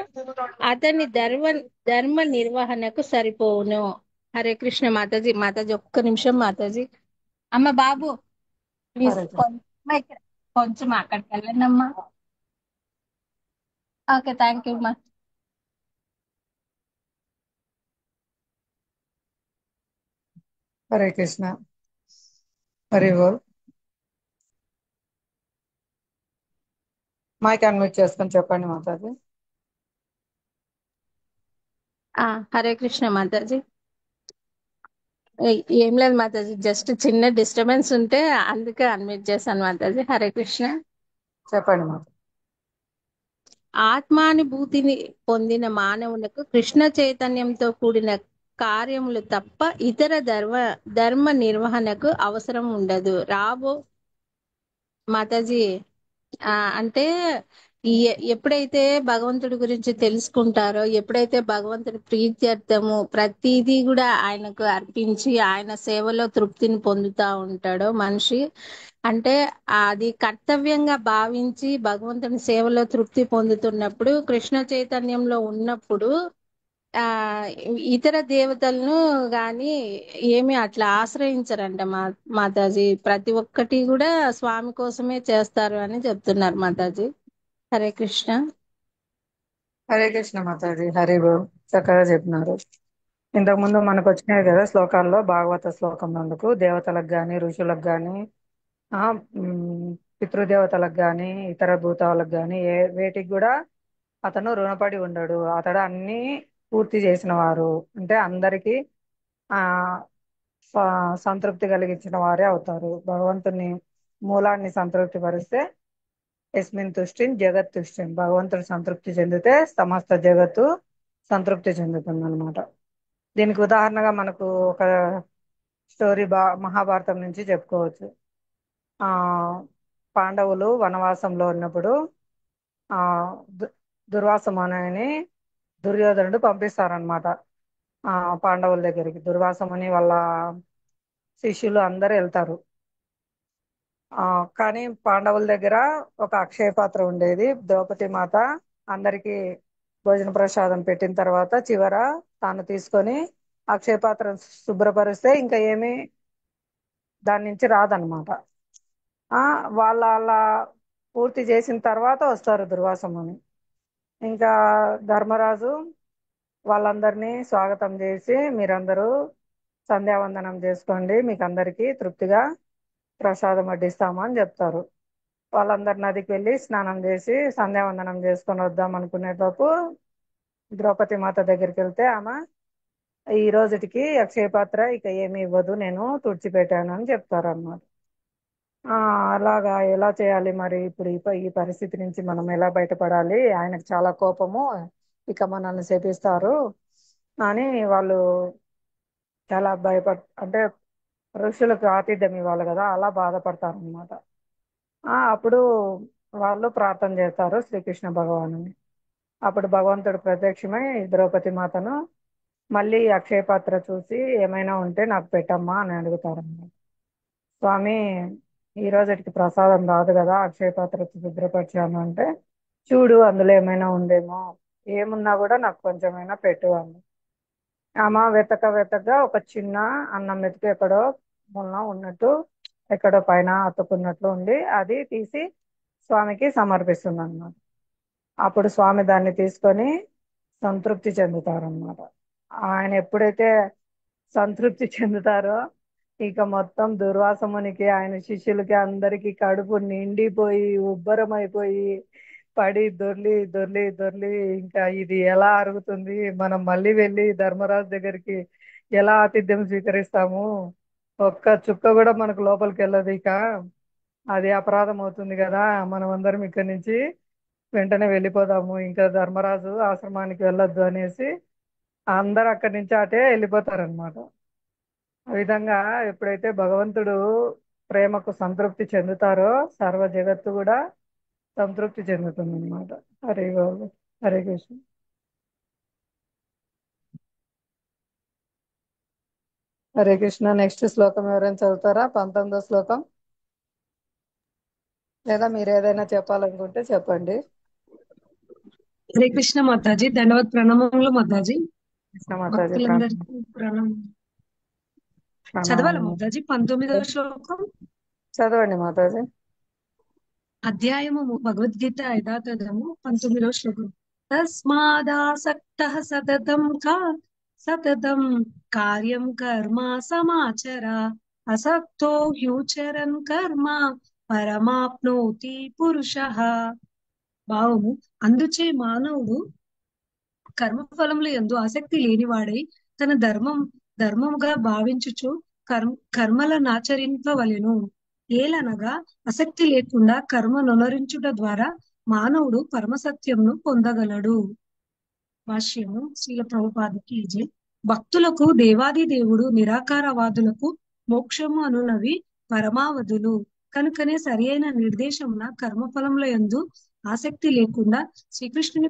అతని ధర్మ నిర్వహణకు సరిపోవును. హరే కృష్ణ మాతాజీ. మాతాజీ ఒక్క నిమిషం మాతాజీ. అమ్మ బాబు ప్లీజ్ హరే కృష్ణ. కొంచెం అక్కడికి వెళ్ళండి అమ్మా. ఓకే, థ్యాంక్ యూ అమ్మా. హరే కృష్ణ. హరిబోల్. మైక్ అన్మ్యూట్ చేసుకొని చెప్పండి మాతాజీ. హరే కృష్ణ మాతాజీ. ఏం లేదు మాతాజీ, జస్ట్ చిన్న డిస్టర్బెన్స్ ఉంటే అందుకే అన్మ్యూట్ చేశాను మాతాజీ. హరే కృష్ణ. చెప్పండి మాతాజీ. ఆత్మానుభూతిని పొందిన మానవులకు కృష్ణ చైతన్యంతో కూడిన కార్యములు తప్ప ఇతర ధర్మ నిర్వహణకు అవసరం ఉండదు. రాబో మాతాజీ. అంటే ఎప్పుడైతే భగవంతుడి గురించి తెలుసుకుంటారో, ఎప్పుడైతే భగవంతుడి ప్రీత్యర్థము ప్రతిదీ కూడా ఆయనకు అర్పించి ఆయన సేవలో తృప్తిని పొందుతా ఉంటాడో మనిషి, అంటే అది కర్తవ్యంగా భావించి భగవంతుని సేవలో తృప్తి పొందుతున్నప్పుడు, కృష్ణ చైతన్యంలో ఉన్నప్పుడు ఆ ఇతర దేవతలను గాని ఏమి అట్లా ఆశ్రయించరంట మాతాజీ. ప్రతి ఒక్కటి కూడా స్వామి కోసమే చేస్తారు అని చెప్తున్నారు మాతాజీ. హరే కృష్ణ. హరే కృష్ణ మాతాజీ. హరిబోల్. చక్కగా చెప్పినారు. ఇంతకు ముందు మనకు వచ్చినాయి కదా శ్లోకాల్లో, భాగవత శ్లోకం నందుకు దేవతలకు గాని ఋషులకు గాని ఆ పితృదేవతలకు గాని ఇతర భూతాలకు గాని వేటికి కూడా అతను రుణపడి ఉండడు. అతడు అన్ని పూర్తి చేసిన వారు, అంటే అందరికీ ఆ సంతృప్తి కలిగించిన వారే అవుతారు. భగవంతుని మూలాన్ని సంతృప్తి పరిస్తే ఎస్మిన్ తుష్టిన్ జగత్ తుష్టిన్, భగవంతుడు సంతృప్తి చెందితే సమస్త జగత్తు సంతృప్తి చెందుతుంది అనమాట. దీనికి ఉదాహరణగా మనకు ఒక స్టోరీ మహాభారతం నుంచి చెప్పుకోవచ్చు. ఆ పాండవులు వనవాసంలో ఉన్నప్పుడు ఆ దుర్వాస మునిని దుర్యోధనుడు పంపిస్తారనమాట. పాండవుల దగ్గరికి దుర్వాస ముని వాళ్ళ శిష్యులు అందరూ వెళ్తారు. కానీ పాండవుల దగ్గర ఒక అక్షయ పాత్ర ఉండేది. ద్రౌపది మాత అందరికి భోజన ప్రసాదం పెట్టిన తర్వాత చివర తాను తీసుకొని అక్షయ పాత్ర శుభ్రపరిస్తే ఇంకా ఏమీ దాని నుంచి రాదనమాట. వాళ్ళ అలా పూర్తి చేసిన తర్వాత వస్తారు దుర్వాస ముని. ఇంకా ధర్మరాజు వాళ్ళందరినీ స్వాగతం చేసి, మీరందరూ సంధ్యావందనం చేసుకోండి, మీకు అందరికీ తృప్తిగా ప్రసాదం వడ్డిస్తాము అని చెప్తారు. వాళ్ళందరు నదికి వెళ్ళి స్నానం చేసి సంధ్యావందనం చేసుకొని వద్దాం అనుకునేటప్పుడు ద్రౌపది మాత దగ్గరికి వెళ్తే ఆమె ఈ రోజుటికి అక్షయ పాత్ర ఇక ఏమి ఇవ్వదు, నేను తుడిచిపెట్టాను అని చెప్తారు అన్నమాట. అలాగా ఎలా చేయాలి మరి ఇప్పుడు ఈ పరిస్థితి నుంచి మనం ఎలా బయటపడాలి, ఆయనకు చాలా కోపము, ఇక మనల్ని శపిస్తారు అని వాళ్ళు చాలా అంటే ఋషులకు ఆతిథ్యం ఇవ్వాలి కదా, అలా బాధపడతారు అనమాట. అప్పుడు వాళ్ళు ప్రార్థన చేస్తారు శ్రీకృష్ణ భగవానుని. అప్పుడు భగవంతుడు ప్రత్యక్షమై ద్రౌపది మాతను మళ్ళీ అక్షయ పాత్ర చూసి ఏమైనా ఉంటే నాకు పెట్టమ్మా అని అడుగుతారన్నమాట. స్వామి, ఈ రోజుకి ప్రసాదం రాదు కదా, అక్షయ పాత్ర శుభ్రపరిచాను అంటే, చూడు అందులో ఏమైనా ఉందేమో, ఏమున్నా కూడా నాకు కొంచెమైనా పెట్టు అని. ఆమె వెతకగా ఒక చిన్న అన్నం మెతుకు ఎక్కడో మొన్న ఉన్నట్టు, ఎక్కడో పైన అతుకున్నట్లు ఉండి అది తీసి స్వామికి సమర్పిస్తుంది అన్నమాట. అప్పుడు స్వామి దాన్ని తీసుకొని సంతృప్తి చెందుతారన్నమాట. ఆయన ఎప్పుడైతే సంతృప్తి చెందుతారో ఇక మొత్తం దుర్వాసమునికి ఆయన శిష్యులకి అందరికి కడుపు నిండిపోయి ఉబ్బరం అయిపోయి పడి దొర్లి దొర్లి దొర్లి ఇంకా ఇది ఎలా అరుగుతుంది, మనం మళ్ళీ వెళ్ళి ధర్మరాజు దగ్గరికి ఎలా ఆతిథ్యం స్వీకరిస్తాము, ఒక్క చుక్క కూడా మనకు లోపలికి వెళ్ళదు, ఇక అది అపరాధం అవుతుంది కదా, మనం అందరం ఇక్కడి నుంచి వెంటనే వెళ్ళిపోదాము, ఇంకా ధర్మరాజు ఆశ్రమానికి వెళ్ళొద్దు అనేసి అందరు అక్కడి నుంచి అటే వెళ్ళిపోతారనమాట. ఆ విధంగా ఎప్పుడైతే భగవంతుడు ప్రేమకు సంతృప్తి చెందుతారో సర్వ జగత్తు కూడా సంతృప్తి చెందుతుంది అనమాట. హరే గోవింద, హరే కృష్ణ. హరే కృష్ణ. నెక్స్ట్ శ్లోకం ఎవరైనా చదువుతారా? 19వ శ్లోకం. లేదా మీరు ఏదైనా చెప్పాలనుకుంటే చెప్పండి. హరే కృష్ణ మాతాజీ, ధన్యవాద్, ప్రణామములు మాతాజీ. కృష్ణ మాతాజీ భక్తులందరికీ ప్రణామం. చదవాల ప్రణామం. మాతాజీ 19వ శ్లోకం. చదవండి మాతాజీ. అధ్యాయము భగవద్గీత 5వ అధ్యాయము 19వ శ్లోకం. తస్మాదాసక్తః సతతం కార్యం కర్మ సమాచర, అసక్తో హ్యూచరన్ కర్మ పరమాప్నోతి పురుషః. భావము: అందుచే మానవుడు కర్మఫలముల యందు ఆసక్తి లేనివాడై తన ధర్మముగా భావించుచు కర్మలనాచరింపవలెను. ఏలనగా ఆసక్తి లేకుండా కర్మ నొనరించుట ద్వారా మానవుడు పరమసత్యంను పొందగలడు. భాష్యము: శ్రీల ప్రభుపాదకి జై. భక్తులకు దేవాది దేవుడు, నిరాకారవాదులకు మోక్షము అనునవి పరమావధులు. కనుకనే సరి అయిన నిర్దేశమున కర్మఫలముల యందు ఆసక్తి లేకుండా శ్రీకృష్ణుని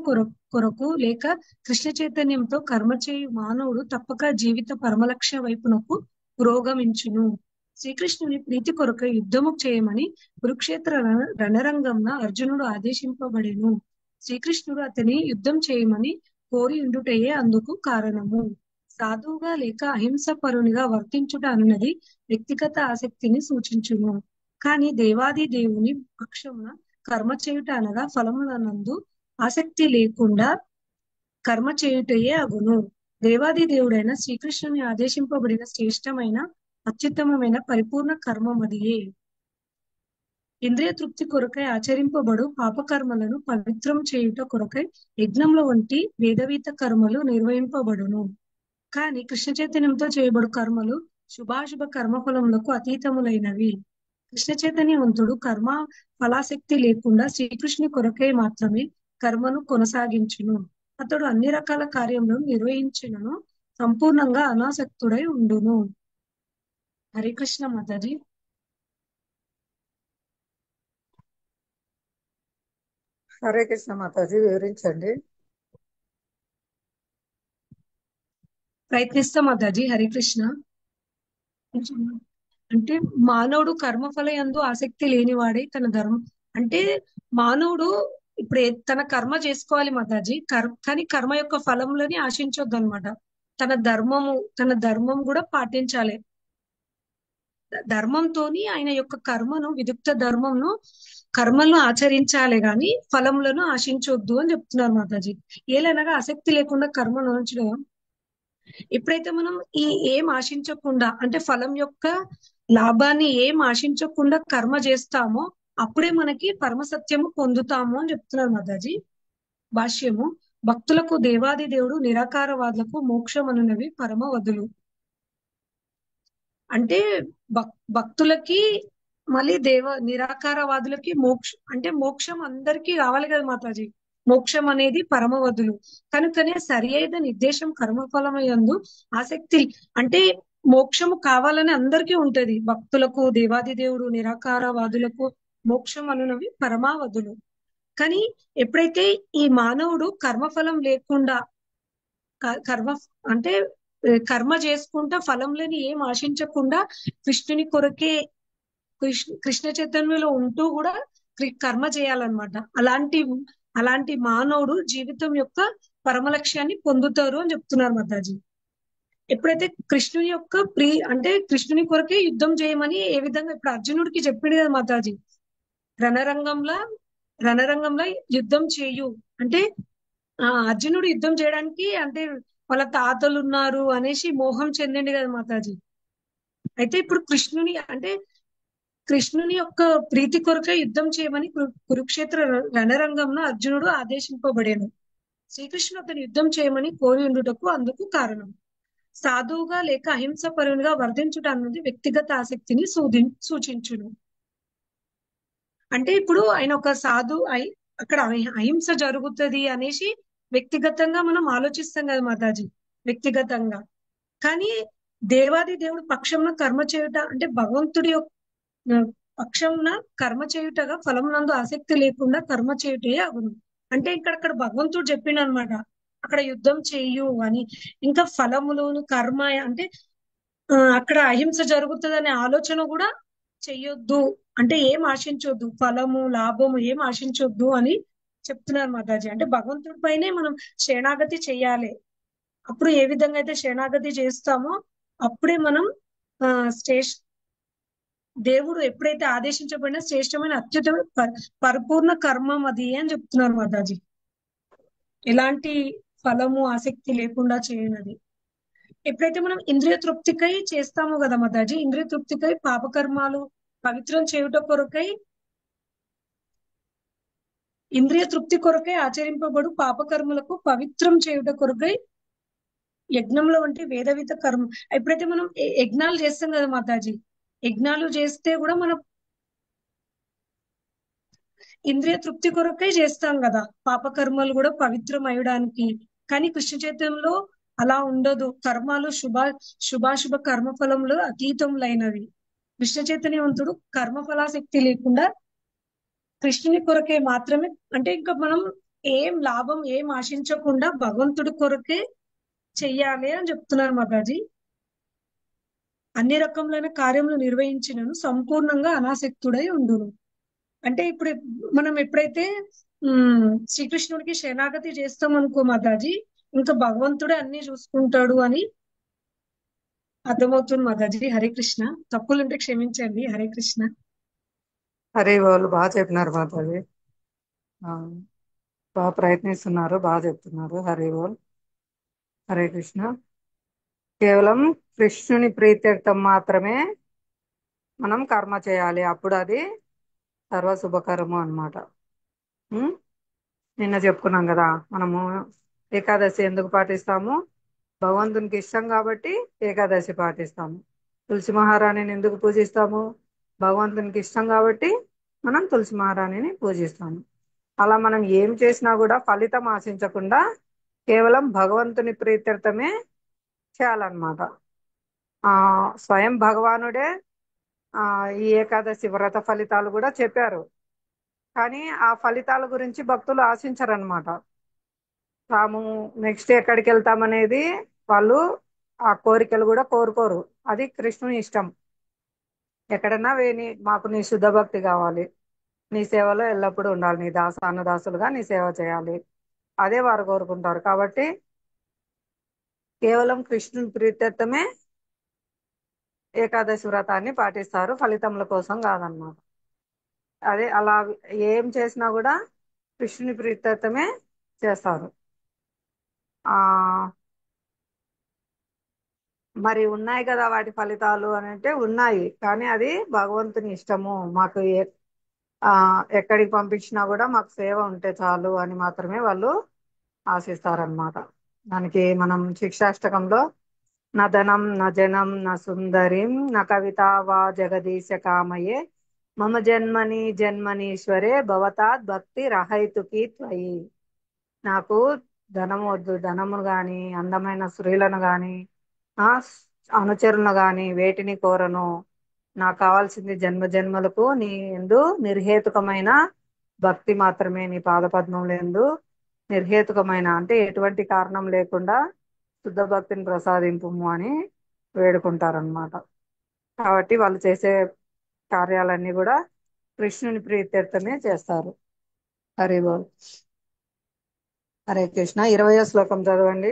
కొరకు లేక కృష్ణ చైతన్యంతో కర్మ చేయు మానవుడు తప్పక జీవిత పరమలక్ష్య వైపునకు పురోగమించును. శ్రీకృష్ణుని ప్రీతి కొరకు యుద్ధము చేయమని కురుక్షేత్ర రణరంగంన అర్జునుడు ఆదేశింపబడెను. శ్రీకృష్ణుడు అతని యుద్ధం చేయమని కోరి ఉండుటయే అందుకు కారణము. సాధువుగా లేక అహింస పరునిగా వర్తించుట అనున్నది వ్యక్తిగత ఆసక్తిని సూచించును. కానీ దేవాది దేవుని పక్షమున కర్మ చేయుట అనగా ఫలములనందు ఆసక్తి లేకుండా కర్మ చేయుటయే అగును. దేవాది దేవుడైన శ్రీకృష్ణుని ఆదేశింపబడిన శ్రేష్టమైన అత్యుత్తమమైన పరిపూర్ణ కర్మమదియే. ఇంద్రియ తృప్తి కొరకై ఆచరింపబడు పాపకర్మలను పవిత్రం చేయుట కొరకై యజ్ఞంలో వంటి వేదవీత కర్మలు నిర్వహింపబడును. కానీ కృష్ణ చైతన్యంతో చేయబడు కర్మలు శుభాశుభ కర్మఫలములకు అతీతములైనవి. కృష్ణ చైతన్యవంతుడు కర్మ ఫలాసక్తి లేకుండా శ్రీకృష్ణుని కొరకై మాత్రమే కర్మను కొనసాగించును. అతడు అన్ని రకాల కార్యములను నిర్వహించినను సంపూర్ణంగా అనాసక్తుడై ఉండును. హరే కృష్ణ మాతాజీ. హరే కృష్ణ మాతాజీ, వివరించండి. ప్రయత్నిస్తా మాతాజీ. హరే కృష్ణ. అంటే మానవుడు కర్మఫల యందు ఆసక్తి లేనివాడే తన ధర్మం, అంటే మానవుడు ఇప్పుడు తన కర్మ చేసుకోవాలి మాతాజీ, కానీ కర్మ యొక్క ఫలములని ఆశించొద్దు అనమాట. తన ధర్మం కూడా పాటించాలి. ధర్మంతోని ఆయన యొక్క విదుక్త కర్మలను ఆచరించాలి గాని ఫలములను ఆశించొద్దు అని చెప్తున్నారు మాతాజీ. ఏలనగా ఆసక్తి లేకుండా కర్మను ఉంచడం, ఎప్పుడైతే మనం ఏం ఆశించకుండా, అంటే ఫలం యొక్క లాభాన్ని ఏం ఆశించకుండా కర్మ చేస్తామో అప్పుడే మనకి పరమసత్యము పొందుతాము అని చెప్తున్నారు మాతాజీ. భాష్యము: భక్తులకు దేవాది దేవుడు, నిరాకారవాదులకు మోక్షం అనునవి పరమవదులు. అంటే భక్తులకి మళ్ళీ నిరాకారవాదులకి మోక్షం అంటే మోక్షం అందరికీ కావాలి కదా మాతాజీ. మోక్షం అనేది పరమవదులు కనుకనే సరి అయిన నిర్దేశం కర్మఫలమయందు ఆసక్తి. అంటే మోక్షము కావాలని అందరికీ ఉంటది. భక్తులకు దేవాది దేవుడు, నిరాకారవాదులకు మోక్షం అనునవి పరమావధులు. కానీ ఎప్పుడైతే ఈ మానవుడు కర్మఫలం లేకుండా కర్మ అంటే కర్మ చేసుకుంటా ఫలం లేని ఏం ఆశించకుండా కృష్ణుని కొరకే కృష్ణ చైతన్యంలో ఉంటూ కూడా కర్మ చేయాలన్నమాట. అలాంటి మానవుడు జీవితం యొక్క పరమ లక్ష్యాన్ని పొందుతారు అని చెప్తున్నారు మాతాజీ. ఎప్పుడైతే కృష్ణుని యొక్క అంటే కృష్ణుని కొరకే యుద్ధం చేయమని ఏ విధంగా ఇప్పుడు అర్జునుడికి చెప్పింది కదా మాతాజీ, రణరంగంలో రణరంగంలో యుద్ధం చేయు అంటే అర్జునుడు యుద్ధం చేయడానికి అంటే వాళ్ళ తాతలు ఉన్నారు అనేసి మోహం చెందింది కదా మాతాజీ. అయితే ఇప్పుడు కృష్ణుని యొక్క ప్రీతి కొరకే యుద్ధం చేయమని కురుక్షేత్ర రణరంగంలో అర్జునుడు ఆదేశింపబడాను. శ్రీకృష్ణుడు అతను యుద్ధం చేయమని కోరి ఉండుటకు అందుకు కారణం. సాధువుగా లేక అహింస పరునిగా వర్ధించుట అన్నది వ్యక్తిగత ఆసక్తిని సూచించును. అంటే ఇప్పుడు ఆయన ఒక అక్కడ అహింస జరుగుతుంది అనేసి వ్యక్తిగతంగా మనం ఆలోచిస్తాం కదా మాతాజీ, వ్యక్తిగతంగా. కానీ దేవాది దేవుడు పక్షంన కర్మ చేయుట అంటే భగవంతుడి యొక్క పక్షంన కర్మ చేయుటగా ఫలం నందు ఆసక్తి లేకుండా కర్మ చేయుటే అగును. అంటే ఇక్కడ భగవంతుడు చెప్పిండు అనమాట, అక్కడ యుద్ధం చేయు అని. ఇంకా ఫలములను కర్మ అంటే అక్కడ అహింస జరుగుతుంది అనే ఆలోచన కూడా చెయ్యొద్దు. అంటే ఏం ఆశించొద్దు, ఫలము లాభము ఏం ఆశించొద్దు అని చెప్తున్నారు మాతాజీ. అంటే భగవంతుడి పైనే మనం శరణాగతి చెయ్యాలి. అప్పుడు ఏ విధంగా అయితే శరణాగతి చేస్తామో అప్పుడే మనం దేవుడు ఎప్పుడైతే ఆదేశించబడిన శ్రేష్టమైన అత్యుత్తమ పరిపూర్ణ కర్మం అది అని చెప్తున్నారు మాతాజీ. ఎలాంటి ఫలము ఆసక్తి లేకుండా చేయనది. ఎప్పుడైతే మనం ఇంద్రియ తృప్తికై చేస్తామో కదా మాతాజీ, ఇంద్రియ తృప్తికై పాపకర్మాలు పవిత్రం చేయుట కొరకై ఇంద్రియ తృప్తి కొరకై ఆచరింపబడు పాపకర్మలకు పవిత్రం చేయుట కొరకై యజ్ఞంలో వంటి వేదవిత కర్మ. ఎప్పుడైతే మనం యజ్ఞాలు చేస్తాం కదా మాతాజీ, యజ్ఞాలు చేస్తే కూడా మనం ఇంద్రియ తృప్తి కొరకై చేస్తాం కదా, పాపకర్మలు కూడా పవిత్రం అయ్యడానికి. కానీ కృష్ణ చైతన్యంలో అలా ఉండదు. కర్మాలు శుభాశుభ కర్మఫలంలో అతీతములైనవి. కృష్ణ చైతన్యవంతుడు కర్మఫలాసక్తి లేకుండా కృష్ణుని కొరకే మాత్రమే అంటే ఇంకా మనం ఏం లాభం ఏం ఆశించకుండా భగవంతుడి కొరకే చెయ్యాలి అని చెప్తున్నారు మాతాజీ. అన్ని రకములైన కార్యములు నిర్వహించినను సంపూర్ణంగా అనాసక్తుడై ఉండును. అంటే ఇప్పుడు మనం ఎప్పుడైతే శ్రీకృష్ణుడికి శరణాగతి చేస్తాం అనుకో మాతాజీ, ఇంకా భగవంతుడే అన్ని చూసుకుంటాడు అని అర్థమవుతుంది మాతాజీ. హరే కృష్ణ. తప్పులుంటే క్షమించండి. హరే కృష్ణ. హరే వాళ్ళు బాగా చెప్పినారు మాతాజీ, బాగా ప్రయత్నిస్తున్నారు, బాగా చెప్తున్నారు. హరే వాళ్ళు. హరే కృష్ణ. కేవలం కృష్ణుని ప్రీత్యర్థం మాత్రమే మనం కర్మ చేయాలి, అప్పుడు అది సర్వశుభకరము అన్నమాట. నిన్న చెప్పుకున్నాం కదా, మనము ఏకాదశి ఎందుకు పాటిస్తాము? భగవంతునికి ఇష్టం కాబట్టి ఏకాదశి పాటిస్తాము. తులసి మహారాణిని ఎందుకు పూజిస్తాము? భగవంతునికి ఇష్టం కాబట్టి మనం తులసి మహారాణిని పూజిస్తాము. అలా మనం ఏం చేసినా కూడా ఫలితం ఆశించకుండా కేవలం భగవంతుని ప్రీత్యర్థమే చేయాలన్నమాట. స్వయం భగవానుడే ఈ ఏకాదశి వ్రత ఫలితాలు కూడా చెప్పారు. కానీ ఆ ఫలితాల గురించి భక్తులు ఆశించరనమాట. తాము నెక్స్ట్ ఎక్కడికి వెళ్తామనేది వాళ్ళు ఆ కోరికలు కూడా కోరుకోరు. అది కృష్ణుని ఇష్టం. ఎక్కడన్నా మాకు నీ శుద్ధ భక్తి కావాలి, నీ సేవలో ఎల్లప్పుడూ ఉండాలి, నీ అన్నదాసులుగా నీ సేవ చేయాలి, అదే వారు కోరుకుంటారు. కాబట్టి కేవలం కృష్ణుని ప్రీత్యర్థమే ఏకాదశి వ్రతాన్ని పాటిస్తారు, ఫలితముల కోసం కాదన్నమాట. అదే అలా ఏం చేసినా కూడా కృష్ణుని ప్రీత్యర్థమే చేస్తారు. మరి ఉన్నాయి కదా వాటి ఫలితాలు అని అంటే ఉన్నాయి, కానీ అది భగవంతుని ఇష్టము. మాకు ఆ ఎక్కడికి పంపించినా కూడా మాకు సేవ ఉంటే చాలు అని మాత్రమే వాళ్ళు ఆశిస్తారనమాట. దానికి మనం శిక్షాష్టకంలో నా ధనం నా జనం నా సుందరిం నా కవిత వా జగదీశ కామయే మమ జన్మని జన్మనీశ్వరే భవతాత్ భక్తి రహైతుకి త్వయి. నాకు ధనం వద్దు, ధనమును గాని అందమైన స్త్రీలను గాని ఆ అనుచరులను గాని వేటిని కోరను. నాకు కావాల్సింది జన్మ జన్మలకు నీ యందు నిర్హేతుకమైన భక్తి మాత్రమే. నీ పాదపద్మముల యందు నిర్హేతుకమైన అంటే ఎటువంటి కారణం లేకుండా శుద్ధ భక్తిని ప్రసాదింపుము అని వేడుకుంటారనమాట. కాబట్టి వాళ్ళు చేసే కార్యాలన్నీ కూడా కృష్ణుని ప్రీత్యర్థమే చేస్తారు. హరి బోల్. హరే కృష్ణ. 20వ శ్లోకం చదవండి.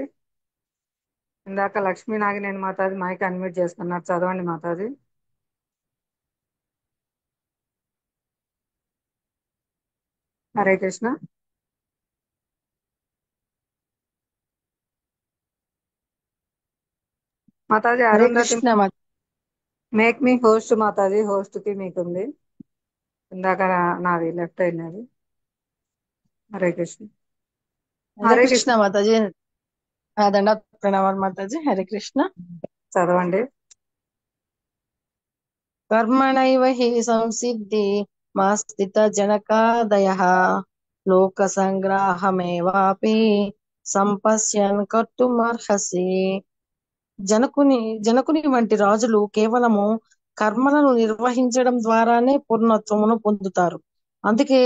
ఇందాక లక్ష్మీ నాగినేని మాతాజీ మైక్ అన్మ్యూట్ చేసుకున్నారు, చదవండి Mataji. Hare Krishna. Mataji Hare Arundhati Krishna make me host Mataji. Host కి మీకుంది, ఇందాక నాది లెఫ్ట్ అయినది. హరే కృష్ణ. హరే హరే కృష్ణ కృష్ణ మాతాజీ. దండ ప్రణామాలు మాతాజీ. హరే కృష్ణ. చదవండి. కర్మణైవ హి సంసిద్ధి మాస్థిత జనకాదయః లోక సంగ్రాహమేవాపి సంపశ్యన్ కర్తుమర్హసి. జనకుని వంటి రాజులు కేవలము కర్మలను నిర్వహించడం ద్వారానే పూర్ణత్వమును పొందుతారు. అందుకే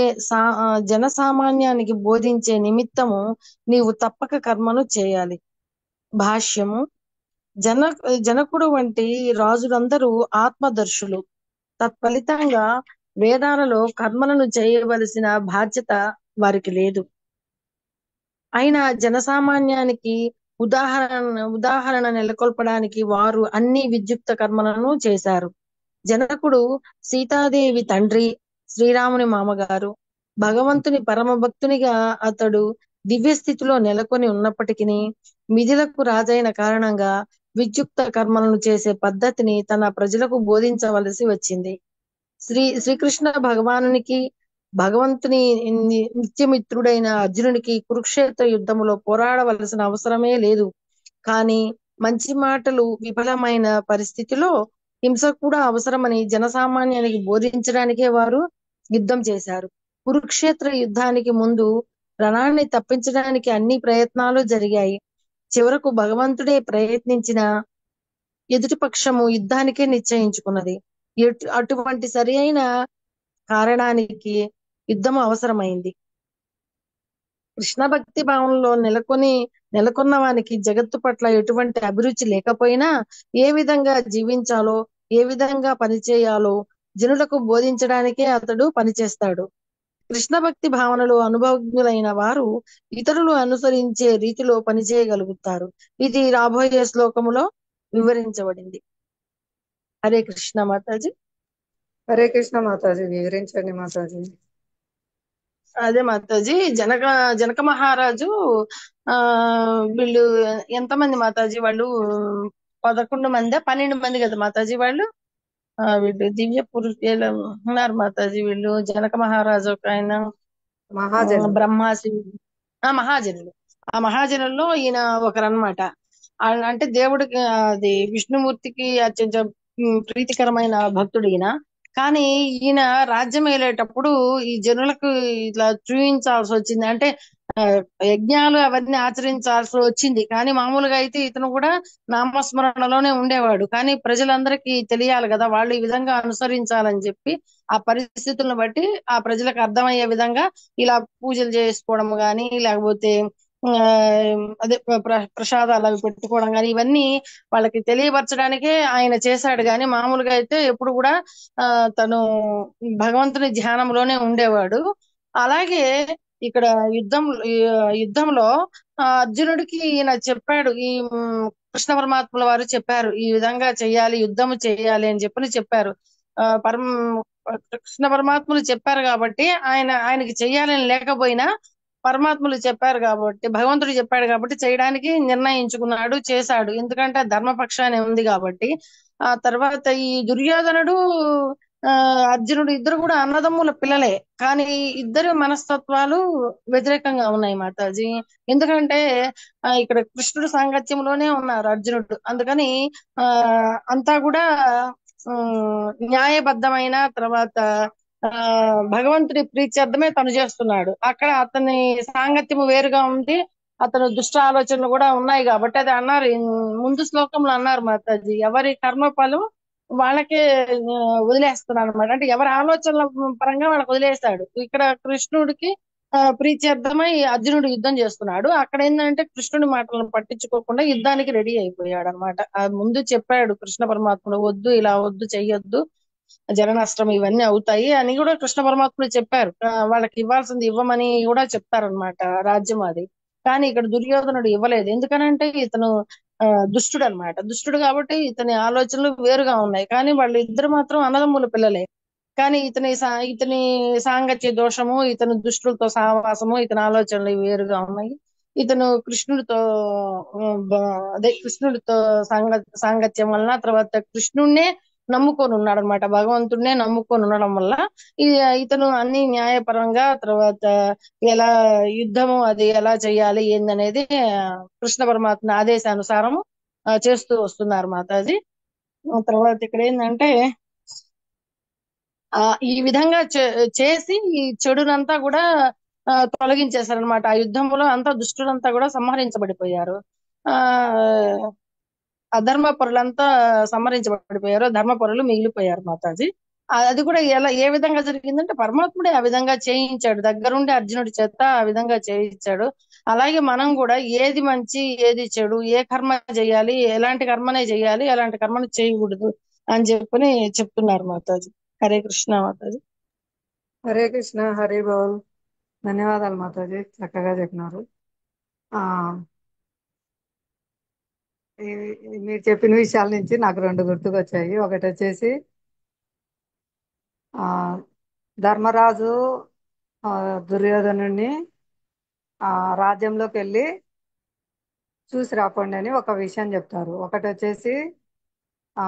జనసామాన్యానికి బోధించే నిమిత్తము నీవు తప్పక కర్మను చేయాలి. భాష్యము. జనకుడు వంటి రాజులందరూ ఆత్మదర్శులు. తత్ఫలితంగా వేదాలలో కర్మలను చేయవలసిన బాధ్యత వారికి లేదు. అయినా జనసామాన్యానికి ఉదాహరణ నెలకొల్పడానికి వారు అన్ని విద్యుక్త కర్మలను చేశారు. జనకుడు సీతాదేవి తండ్రి, శ్రీరాముని మామగారు. భగవంతుని పరమ భక్తునిగా అతడు దివ్య స్థితిలో నెలకొని ఉన్నప్పటికీ మిథిలకు రాజైన కారణంగా విద్యుక్త కర్మలను చేసే పద్ధతిని తన ప్రజలకు బోధించవలసి వచ్చింది. శ్రీకృష్ణ భగవానునికి భగవంతుని నిత్యమిత్రుడైన అర్జునునికి కురుక్షేత్ర యుద్ధములో పోరాడవలసిన అవసరమే లేదు. కానీ మంచి మాటలు విఫలమైన పరిస్థితిలో హింస కూడా అవసరమని జనసామాన్యానికి బోధించడానికే వారు యుద్ధం చేశారు. కురుక్షేత్ర యుద్ధానికి ముందు రణాన్ని తప్పించడానికి అన్ని ప్రయత్నాలు జరిగాయి. చివరకు భగవంతుడే ప్రయత్నించిన ఎదుటి పక్షము యుద్ధానికే నిశ్చయించుకున్నది. అటువంటి సరి అయిన కారణానికి యుద్ధం అవసరమైంది. కృష్ణ భక్తి భావంలో నెలకొన్న వానికి జగత్తు పట్ల ఎటువంటి అభిరుచి లేకపోయినా ఏ విధంగా జీవించాలో, ఏ విధంగా పనిచేయాలో జనులకు బోధించడానికే అతడు పనిచేస్తాడు. కృష్ణ భక్తి భావనలో అనుభవజ్ఞులైన వారు ఇతరులు అనుసరించే రీతిలో పనిచేయగలుగుతారు. ఇది రాబోయే శ్లోకములో వివరించబడింది. హరే కృష్ణ మాతాజీ. హరే కృష్ణ మాతాజీ, వివరించండి మాతాజీ. అదే మాతాజీ, జనక మహారాజు వీళ్ళు ఎంతమంది మాతాజీ? వాళ్ళు 11 మంది 12 మంది కదా మాతాజీ వాళ్ళు. వీళ్ళు దివ్య పురుషులు ఉన్నారు మాతాజీ. వీళ్ళు జనక మహారాజు ఒక ఆయన, మహాజనులు. బ్రహ్మాసి మహాజనులు. ఆ మహాజనుల్లో ఈయన ఒకరన్నమాట. అంటే దేవుడికి అది విష్ణుమూర్తికి అత్యంత ప్రీతికరమైన భక్తుడు ఈయన. కానీ ఈయన రాజ్యం ఏలేటప్పుడు ఈ జనులకు ఇట్లా చూపించాల్సి వచ్చింది. అంటే యజ్ఞాలు అవన్నీ ఆచరించాల్సి వచ్చింది. కానీ మామూలుగా అయితే ఇతను కూడా నామస్మరణలోనే ఉండేవాడు. కానీ ప్రజలందరికీ తెలియాలి కదా, వాళ్ళు ఈ విధంగా అనుసరించాలని చెప్పి ఆ పరిస్థితులను బట్టి ఆ ప్రజలకు అర్థమయ్యే విధంగా ఇలా పూజలు చేసుకోవడం గాని, లేకపోతే అదే ప్రసాదాలు అవి పెట్టుకోవడం గాని, ఇవన్నీ వాళ్ళకి తెలియపరచడానికే ఆయన చేశాడు. గాని మామూలుగా అయితే ఎప్పుడు కూడా తను భగవంతుని ధ్యానంలోనే ఉండేవాడు. అలాగే ఇక్కడ యుద్ధంలో అర్జునుడికి ఈయన చెప్పాడు, ఈ కృష్ణ పరమాత్ముల వారు చెప్పారు ఈ విధంగా చెయ్యాలి, యుద్ధము చేయాలి అని చెప్పారు. కృష్ణ పరమాత్ములు చెప్పారు కాబట్టి ఆయనకి చెయ్యాలని లేకపోయినా పరమాత్ములు చెప్పారు కాబట్టి, భగవంతుడు చెప్పాడు కాబట్టి చేయడానికి నిర్ణయించుకున్నాడు, చేశాడు. ఎందుకంటే ధర్మపక్షానే ఉంది కాబట్టి. ఆ తర్వాత ఈ దుర్యోధనుడు అర్జునుడు ఇద్దరు కూడా అన్నదమ్ముల పిల్లలే. కానీ ఇద్దరు మనస్తత్వాలు వ్యతిరేకంగా ఉన్నాయి మాతాజీ. ఎందుకంటే ఇక్కడ కృష్ణుడు సాంగత్యంలోనే ఉన్నారు అర్జునుడు. అందుకని ఆ అంతా కూడా న్యాయబద్ధమైన తర్వాత ఆ భగవంతుడి ప్రీత్యర్థమే తను చేస్తున్నాడు. అక్కడ అతని సాంగత్యము వేరుగా ఉంది, అతను దుష్ట ఆలోచనలు కూడా ఉన్నాయి కాబట్టి అది అన్నారు. ముందు శ్లోకంలో అన్నారు మాతాజీ, ఎవరి కర్మఫలం వాళ్ళకే వదిలేస్తున్నాడు అనమాట. అంటే ఎవరి ఆలోచనల పరంగా వాళ్ళకి వదిలేస్తాడు. ఇక్కడ కృష్ణుడికి ప్రీత్యర్థమై అర్జునుడు యుద్ధం చేస్తున్నాడు. అక్కడ ఏంటంటే కృష్ణుడి మాటలను పట్టించుకోకుండా యుద్ధానికి రెడీ అయిపోయాడు అనమాట. ముందు చెప్పాడు కృష్ణ పరమాత్ముడు, వద్దు ఇలా వద్దు, చెయ్యొద్దు, జన నష్టం ఇవన్నీ అవుతాయి అని కూడా కృష్ణ పరమాత్ముడు చెప్పారు. వాళ్ళకి ఇవ్వాల్సింది ఇవ్వమని కూడా చెప్తారనమాట, రాజ్యం అది. కానీ ఇక్కడ దుర్యోధనుడు ఇవ్వలేదు. ఎందుకనంటే ఇతను దుష్టుడు అనమాట. దుష్టుడు కాబట్టి ఇతని ఆలోచనలు వేరుగా ఉన్నాయి. కానీ వాళ్ళు ఇద్దరు మాత్రం అన్నదమ్ముల పిల్లలే. కానీ ఇతని సాంగత్య దోషము, ఇతను దుష్టులతో సహవాసము, ఇతని ఆలోచనలు వేరుగా ఉన్నాయి. ఇతను కృష్ణుడితో అదే కృష్ణుడితో సాంగత్యం వలన తర్వాత కృష్ణుడినే నమ్ముకొని ఉన్నాడు అనమాట. భగవంతుడినే నమ్ముకొని ఉండడం వల్ల ఇతను అన్ని న్యాయపరంగా తర్వాత ఎలా యుద్ధము అది ఎలా చేయాలి ఏందనేది కృష్ణ పరమాత్మ ఆదేశానుసారము చేస్తూ వస్తున్నారు మాతాజీ. తర్వాత ఇక్కడ ఏంటంటే ఈ విధంగా చేసి ఈ చెడునంతా కూడా తొలగించేశారనమాట. ఆ యుద్ధంలో అంతా దుష్టులంతా కూడా సంహరించబడిపోయారు. ఆ అధర్మ పరులంతా సంహరించబడిపోయారు, ధర్మ పరులు మిగిలిపోయారు మాతాజీ. అది కూడా ఏ విధంగా జరిగిందంటే పరమాత్ముడే ఆ విధంగా చేయించాడు, దగ్గరుండి అర్జునుడి చేత ఆ విధంగా చేయించాడు. అలాగే మనం కూడా ఏది మంచి ఏది చెడు, ఏ కర్మ చేయాలి, ఎలాంటి కర్మనే చేయాలి, ఎలాంటి కర్మను చేయకూడదు అని చెప్పని చెప్తున్నారు మాతాజీ. హరే కృష్ణ మాతాజీ. హరే కృష్ణ, హరి బోల్. ధన్యవాదాలు మాతాజీ, చక్కగా చెప్పినారు. ఆ మీరు చెప్పిన విషయాల నుంచి నాకు రెండు గుర్తుకొచ్చాయి. ఒకటి వచ్చేసి ఆ ధర్మరాజు దుర్యోధనుడిని రాజ్యంలోకి వెళ్ళి చూసి రాపండి అని ఒక విషయం చెప్తారు. ఒకటి వచ్చేసి ఆ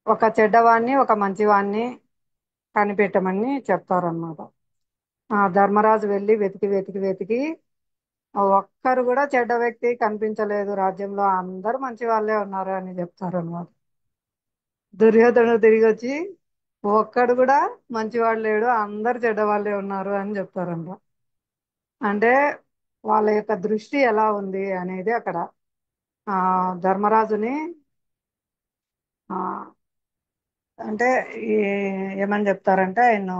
ఒక చెడ్డవాణ్ణి ఒక మంచివాణ్ణి కనిపెట్టమని చెప్తారన్నమాట. ధర్మరాజు వెళ్ళి వెతికి వెతికి వెతికి ఒక్కరు కూడా చెడ్డ వ్యక్తి కనిపించలేదు రాజ్యంలో, అందరూ మంచి వాళ్ళే ఉన్నారు అని చెప్తారన్నమాట. దుర్యోధనుడు తిరిగి వచ్చి ఒక్కడు కూడా మంచివాడు లేడు, అందరు చెడ్డవాళ్ళే ఉన్నారు అని చెప్తారంట. అంటే వాళ్ళ యొక్క దృష్టి ఎలా ఉంది అనేది అక్కడ ధర్మరాజుని ఆ అంటే ఏమని చెప్తారంటే ఆయన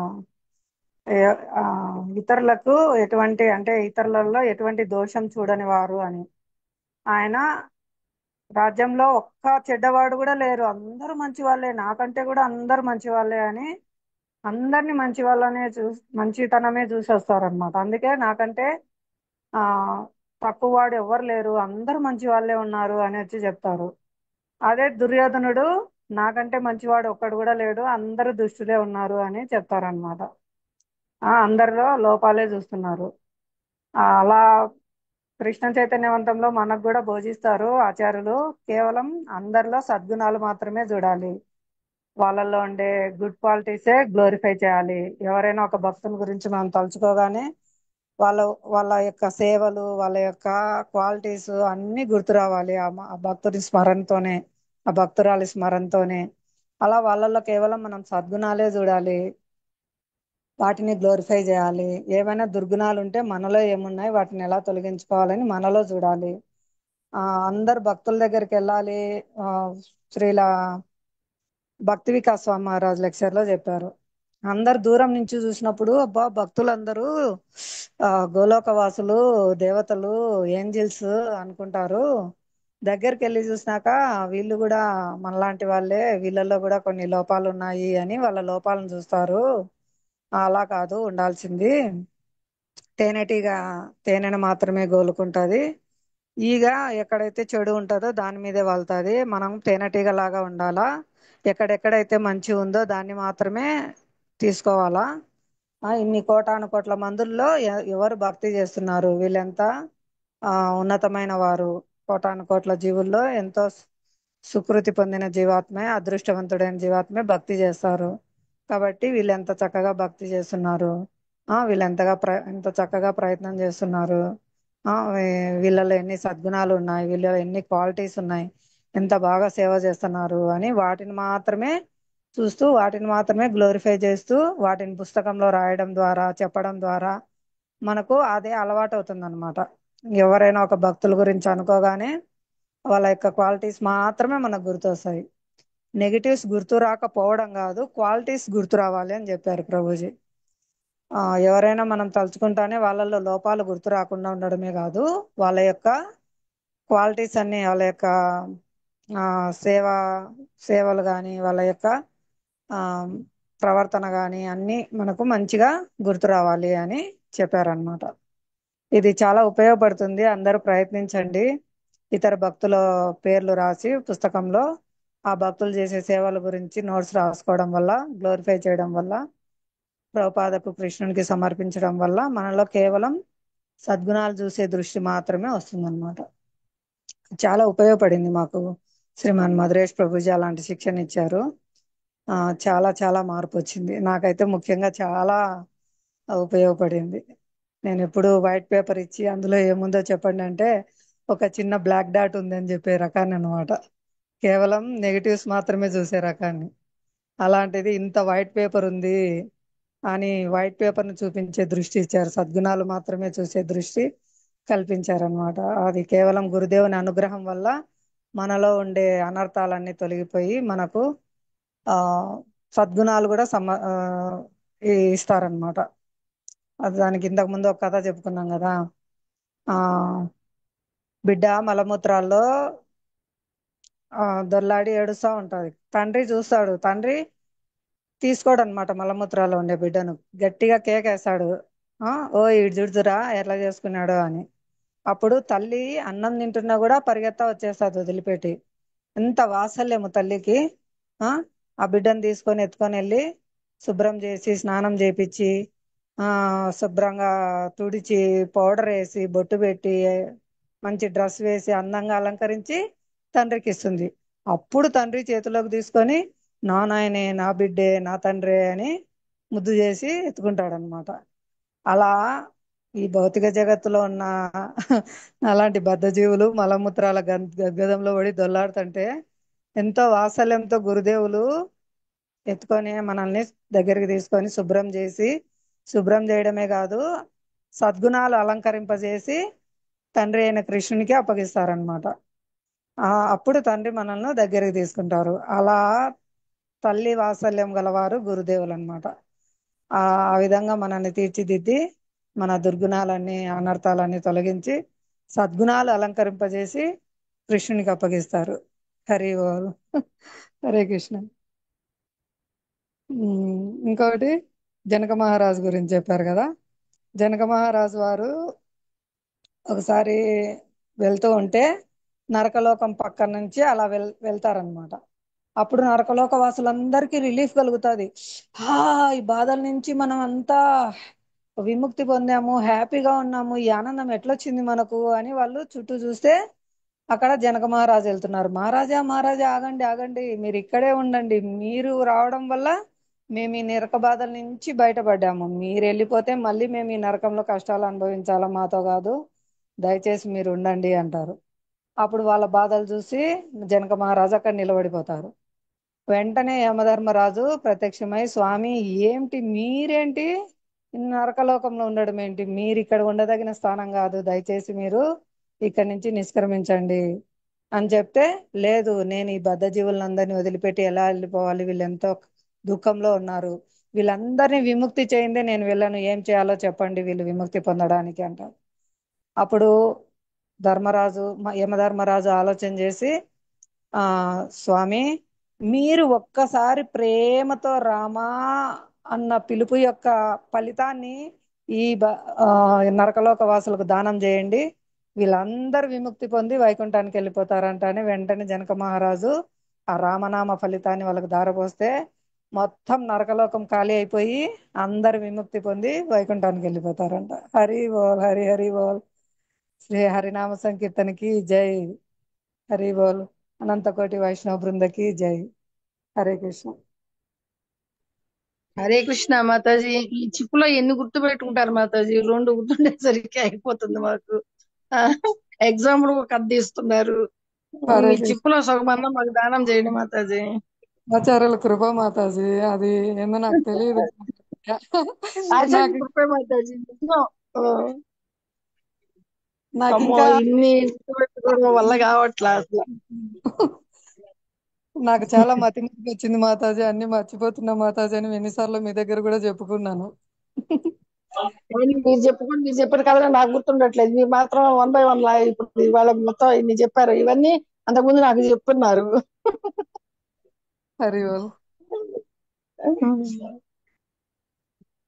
ఇతరులకు ఎటువంటి అంటే ఇతరులలో ఎటువంటి దోషం చూడని వారు అని. ఆయన రాజ్యంలో ఒక్క చెడ్డవాడు కూడా లేరు, అందరూ మంచి వాళ్ళే, నాకంటే కూడా అందరూ మంచి వాళ్ళే అని అందరినీ మంచి వాళ్ళనే మంచితనమే చూసి వస్తారనమాట. అందుకే నాకంటే ఆ తక్కువ వాడు ఎవరు లేరు, అందరూ మంచి వాళ్ళే ఉన్నారు అని వచ్చి చెప్తారు. అదే దుర్యోధనుడు నాకంటే మంచివాడు ఒక్కడు కూడా లేడు, అందరూ దుష్టులే ఉన్నారు అని చెప్తారనమాట. అందరిలో లోపాలే చూస్తున్నారు. అలా కృష్ణ చైతన్యవంతంలో మనకు కూడా బోధిస్తారు ఆచార్యులు, కేవలం అందరిలో సద్గుణాలు మాత్రమే చూడాలి, వాళ్ళల్లో ఉండే గుడ్ క్వాలిటీసే గ్లోరిఫై చేయాలి. ఎవరైనా ఒక భక్తుని గురించి మనం తలుచుకోగానే వాళ్ళ వాళ్ళ యొక్క సేవలు, వాళ్ళ యొక్క క్వాలిటీస్ అన్ని గుర్తు రావాలి ఆ భక్తుడి స్మరణతోనే, ఆ భక్తురాలి స్మరణతోనే. అలా వాళ్ళల్లో కేవలం మనం సద్గుణాలే చూడాలి, వాటిని గ్లోరిఫై చేయాలి. ఏమైనా దుర్గుణాలు ఉంటే మనలో ఏమున్నాయి వాటిని ఎలా తొలగించుకోవాలని మనలో చూడాలి. అందరు భక్తుల దగ్గరికి వెళ్ళాలి. శ్రీల భక్తి వికాస్ స్వామి మహారాజ్ లెక్చర్ లో చెప్పారు, అందరు దూరం నుంచి చూసినప్పుడు అబ్బా భక్తులందరూ గోలోకవాసులు, దేవతలు, ఏంజిల్స్ అనుకుంటారు, దగ్గరికి వెళ్ళి చూసినాక వీళ్ళు కూడా మనలాంటి వాళ్ళే, వీళ్ళల్లో కూడా కొన్ని లోపాలు ఉన్నాయి అని వాళ్ళ లోపాలను చూస్తారు. అలా కాదు ఉండాల్సింది, తేనెటీగ తేనెను మాత్రమే గోలుకుంటది, ఈగ ఎక్కడైతే చెడు ఉంటుందో దాని మీదే వాళ్తుంది, మనం తేనెటీగ లాగా ఉండాలా, ఎక్కడెక్కడైతే మంచి ఉందో దాన్ని మాత్రమే తీసుకోవాలా, ఇన్ని కోటాను కోట్ల మందుల్లో ఎవరు భక్తి చేస్తున్నారు? వీళ్ళెంత ఆ ఉన్నతమైన వారు. కోటాను కోట్ల జీవుల్లో ఎంతో సుకృతి పొందిన జీవాత్మే, అదృష్టవంతుడైన జీవాత్మే భక్తి చేస్తారు. కాబట్టి వీళ్ళు ఎంత చక్కగా భక్తి చేస్తున్నారు. ఎంత చక్కగా ప్రయత్నం చేస్తున్నారు. వీళ్ళలో ఎన్ని సద్గుణాలు ఉన్నాయి, వీళ్ళలో ఎన్ని క్వాలిటీస్ ఉన్నాయి, ఎంత బాగా సేవ చేస్తున్నారు అని వాటిని మాత్రమే చూస్తూ, వాటిని మాత్రమే గ్లోరిఫై చేస్తూ, వాటిని పుస్తకంలో రాయడం ద్వారా, చెప్పడం ద్వారా మనకు అదే అలవాటు అవుతుంది అనమాట. ఎవరైనా ఒక భక్తుల గురించి అనుకోగానే వాళ్ళ యొక్క క్వాలిటీస్ మాత్రమే మనకు గుర్తొస్తాయి. నెగిటివ్స్ గుర్తు రాకపోవడం కాదు, క్వాలిటీస్ గుర్తు రావాలి అని చెప్పారు ప్రభుజీ. ఎవరైనా మనం తలుచుకుంటానే వాళ్ళల్లో లోపాలు గుర్తు రాకుండా ఉండడమే కాదు, వాళ్ళ యొక్క క్వాలిటీస్ అన్ని, వాళ్ళ యొక్క ఆ, సేవ సేవలు కానీ, వాళ్ళ యొక్క ఆ, ప్రవర్తన కానీ అన్నీ మనకు మంచిగా గుర్తు రావాలి అని చెప్పారనమాట. ఇది చాలా ఉపయోగపడుతుంది. అందరూ ప్రయత్నించండి. ఇతర భక్తుల పేర్లు రాసి పుస్తకంలో ఆ భక్తులు చేసే సేవల గురించి నోట్స్ రాసుకోవడం వల్ల, గ్లోరిఫై చేయడం వల్ల, ప్రభుపాదకు కృష్ణునికి సమర్పించడం వల్ల మనలో కేవలం సద్గుణాలు చూసే దృష్టి మాత్రమే వస్తుందన్నమాట. చాలా ఉపయోగపడింది మాకు. శ్రీమాన్ మధురేష్ ప్రభుజీ అలాంటి శిక్షణ ఇచ్చారు. చాలా చాలా మార్పు వచ్చింది. నాకైతే ముఖ్యంగా చాలా ఉపయోగపడింది. నేను ఎప్పుడు వైట్ పేపర్ ఇచ్చి అందులో ఏముందో చెప్పండి అంటే ఒక చిన్న బ్లాక్ డాట్ ఉందని చెప్పే రకాన్ని అనమాట. కేవలం నెగిటివ్స్ మాత్రమే చూసే రకాన్ని. అలాంటిది ఇంత వైట్ పేపర్ ఉంది అని వైట్ పేపర్ను చూపించే దృష్టి ఇచ్చారు. సద్గుణాలు మాత్రమే చూసే దృష్టి కల్పించారనమాట. అది కేవలం గురుదేవుని అనుగ్రహం వల్ల మనలో ఉండే అనర్థాలన్నీ తొలగిపోయి మనకు ఆ సద్గుణాలు కూడా ఇస్తారనమాట. అది దానికి ఇంతకు ముందు ఒక కథ చెప్పుకున్నాం కదా. ఆ బిడ్డ మలమూత్రాల్లో దొల్లాడి ఏడుస్తా ఉంటది. తండ్రి చూస్తాడు, తండ్రి తీసుకోడు అనమాట మలమూత్రాల్లో ఉండే బిడ్డను. గట్టిగా కేకేస్తాడు, ఓ ఇటు చూడురా ఎట్లా చేసుకున్నాడో అని. అప్పుడు తల్లి అన్నం తింటున్నా కూడా పరిగెత్తా వచ్చేస్తుంది వదిలిపెట్టి. ఎంత వాత్సల్యము తల్లికి. ఆ బిడ్డను తీసుకొని ఎత్తుకొని వెళ్ళి శుభ్రం చేసి, స్నానం చేపించి, శుభ్రంగా తుడిచి, పౌడర్ వేసి, బొట్టు పెట్టి, మంచి డ్రెస్ వేసి, అందంగా అలంకరించి తండ్రికి ఇస్తుంది. అప్పుడు తండ్రి చేతిలోకి తీసుకొని నా నాయనే, నా బిడ్డే, నా తండ్రే అని ముద్దు చేసి ఎత్తుకుంటాడనమాట. అలా ఈ భౌతిక జగత్తులో ఉన్న అలాంటి బద్ధజీవులు మలమూత్రాల గద్గదంలో పడి దొల్లాడుతుంటే ఎంతో వాత్సల్యంతో గురుదేవులు ఎత్తుకొని మనల్ని దగ్గరికి తీసుకొని శుభ్రం చేయడమే కాదు, సద్గుణాలు అలంకరింపజేసి తండ్రి అయిన కృష్ణునికి అప్పగిస్తారనమాట. అప్పుడు తండ్రి మనల్ని దగ్గరికి తీసుకుంటారు. అలా తల్లి వాత్సల్యం గలవారు గురుదేవులు అనమాట. ఆ విధంగా మనల్ని తీర్చిదిద్ది మన దుర్గుణాలన్నీ, అనర్థాలన్నీ తొలగించి సద్గుణాలు అలంకరింపజేసి కృష్ణునికి అప్పగిస్తారు. హరి బోల్. హరే కృష్ణ. ఇంకొకటి జనక మహారాజు గురించి చెప్పారు కదా. జనక మహారాజు వారు ఒకసారి వెళ్తూ ఉంటే నరకలోకం పక్కన నుంచి అలా వెళ్తారనమాట. అప్పుడు నరకలోక వాసులందరికీ రిలీఫ్ కలుగుతుంది. ఈ బాధల నుంచి మనం అంతా విముక్తి పొందాము, హ్యాపీగా ఉన్నాము, ఈ ఆనందం ఎట్లొచ్చింది మనకు అని వాళ్ళు చుట్టూ చూస్తే అక్కడ జనక మహారాజు వెళ్తున్నారు. మహారాజా మహారాజా ఆగండి ఆగండి, మీరు ఇక్కడే ఉండండి, మీరు రావడం వల్ల మేము ఈ నరక బాధల నుంచి బయటపడ్డాము. మీరు వెళ్ళిపోతే మళ్ళీ మేము ఈ నరకంలో కష్టాలు అనుభవించాలా, మాతో కాదు, దయచేసి మీరు ఉండండి అంటారు. అప్పుడు వాళ్ళ బాధలు చూసి జనక మహారాజు అక్కడ నిలబడిపోతారు. వెంటనే యమధర్మరాజు ప్రత్యక్షమై, స్వామి మీరేంటి నరకలోకంలో ఉండడం ఏంటి, మీరు ఇక్కడ ఉండదగిన స్థానం కాదు, దయచేసి మీరు ఇక్కడి నుంచి నిష్క్రమించండి అని చెప్తే, లేదు, నేను ఈ బద్ధజీవులందరినీ వదిలిపెట్టి ఎలా వెళ్ళిపోవాలి, వీళ్ళు ఎంతో దుఃఖంలో ఉన్నారు, వీళ్ళందరినీ విముక్తి చేయండి, నేను వీళ్ళను ఏం చేయాలో చెప్పండి వీళ్ళు విముక్తి పొందడానికి అంటారు. అప్పుడు యమధర్మరాజు ఆలోచన చేసి, స్వామి మీరు ఒక్కసారి ప్రేమతో రామా అన్న పిలుపు యొక్క ఫలితాన్ని ఈ నరకలోక వాసులకు దానం చేయండి, వీళ్ళందరూ విముక్తి పొంది వైకుంఠానికి వెళ్ళిపోతారంట అని వెంటనే జనక మహారాజు ఆ రామనామ ఫలితాన్ని వాళ్ళకు దారపోస్తే మొత్తం నరకలోకం ఖాళీ అయిపోయి అందరు విముక్తి పొంది వైకుంఠానికి వెళ్ళిపోతారంట. హరి బోల్, హరి హరి బోల్. శ్రీ హరినామ సంకీర్తనకి జై. హరి బోల్. అనంతకోటి వైష్ణవ బృందకి జై. హరే కృష్ణ. హరే కృష్ణ మాతాజీ. ఈ చిప్పులో ఎన్ని గుర్తు పెట్టుకుంటారు మాతాజీ? 2 గుర్తుండేసరికి అయిపోతుంది మాకు. ఎగ్జాంపుల్ ఒక కథ తీస్తున్నారు. హరే మీ కృష్ణ. చిప్పులో సగమన్నా మాకు దానం చేయండి మాతాజీ. ఆచార్యుల కృప మాతాజీ. అది ఏందో నాకు తెలియదు. ఆచార్య నాకు కృపే మాతాజీ. నిజం. ఆ, నాకు అమ్మో ఇంకా ఇన్ని గుర్తు పెట్టుకోవడం వల్ల కావట్లా అసలు. నాకు చాలా మతిమరుపు వచ్చింది మాతాజీ. అన్ని మర్చిపోతున్నా మాతాజీ అని ఎన్నిసార్లు మీ దగ్గర కూడా చెప్పుకున్నాను. అవును, మీరు చెప్పారు కదా, నాకు గుర్తుండట్లేదు. మీరు మాత్రం 1 by 1 లా ఇప్పుడు ఇవాళ మొత్తం ఇన్ని చెప్పారు. ఇవన్నీ అంతకుముందు నాకు చెప్తున్నారు. హరి బోల్.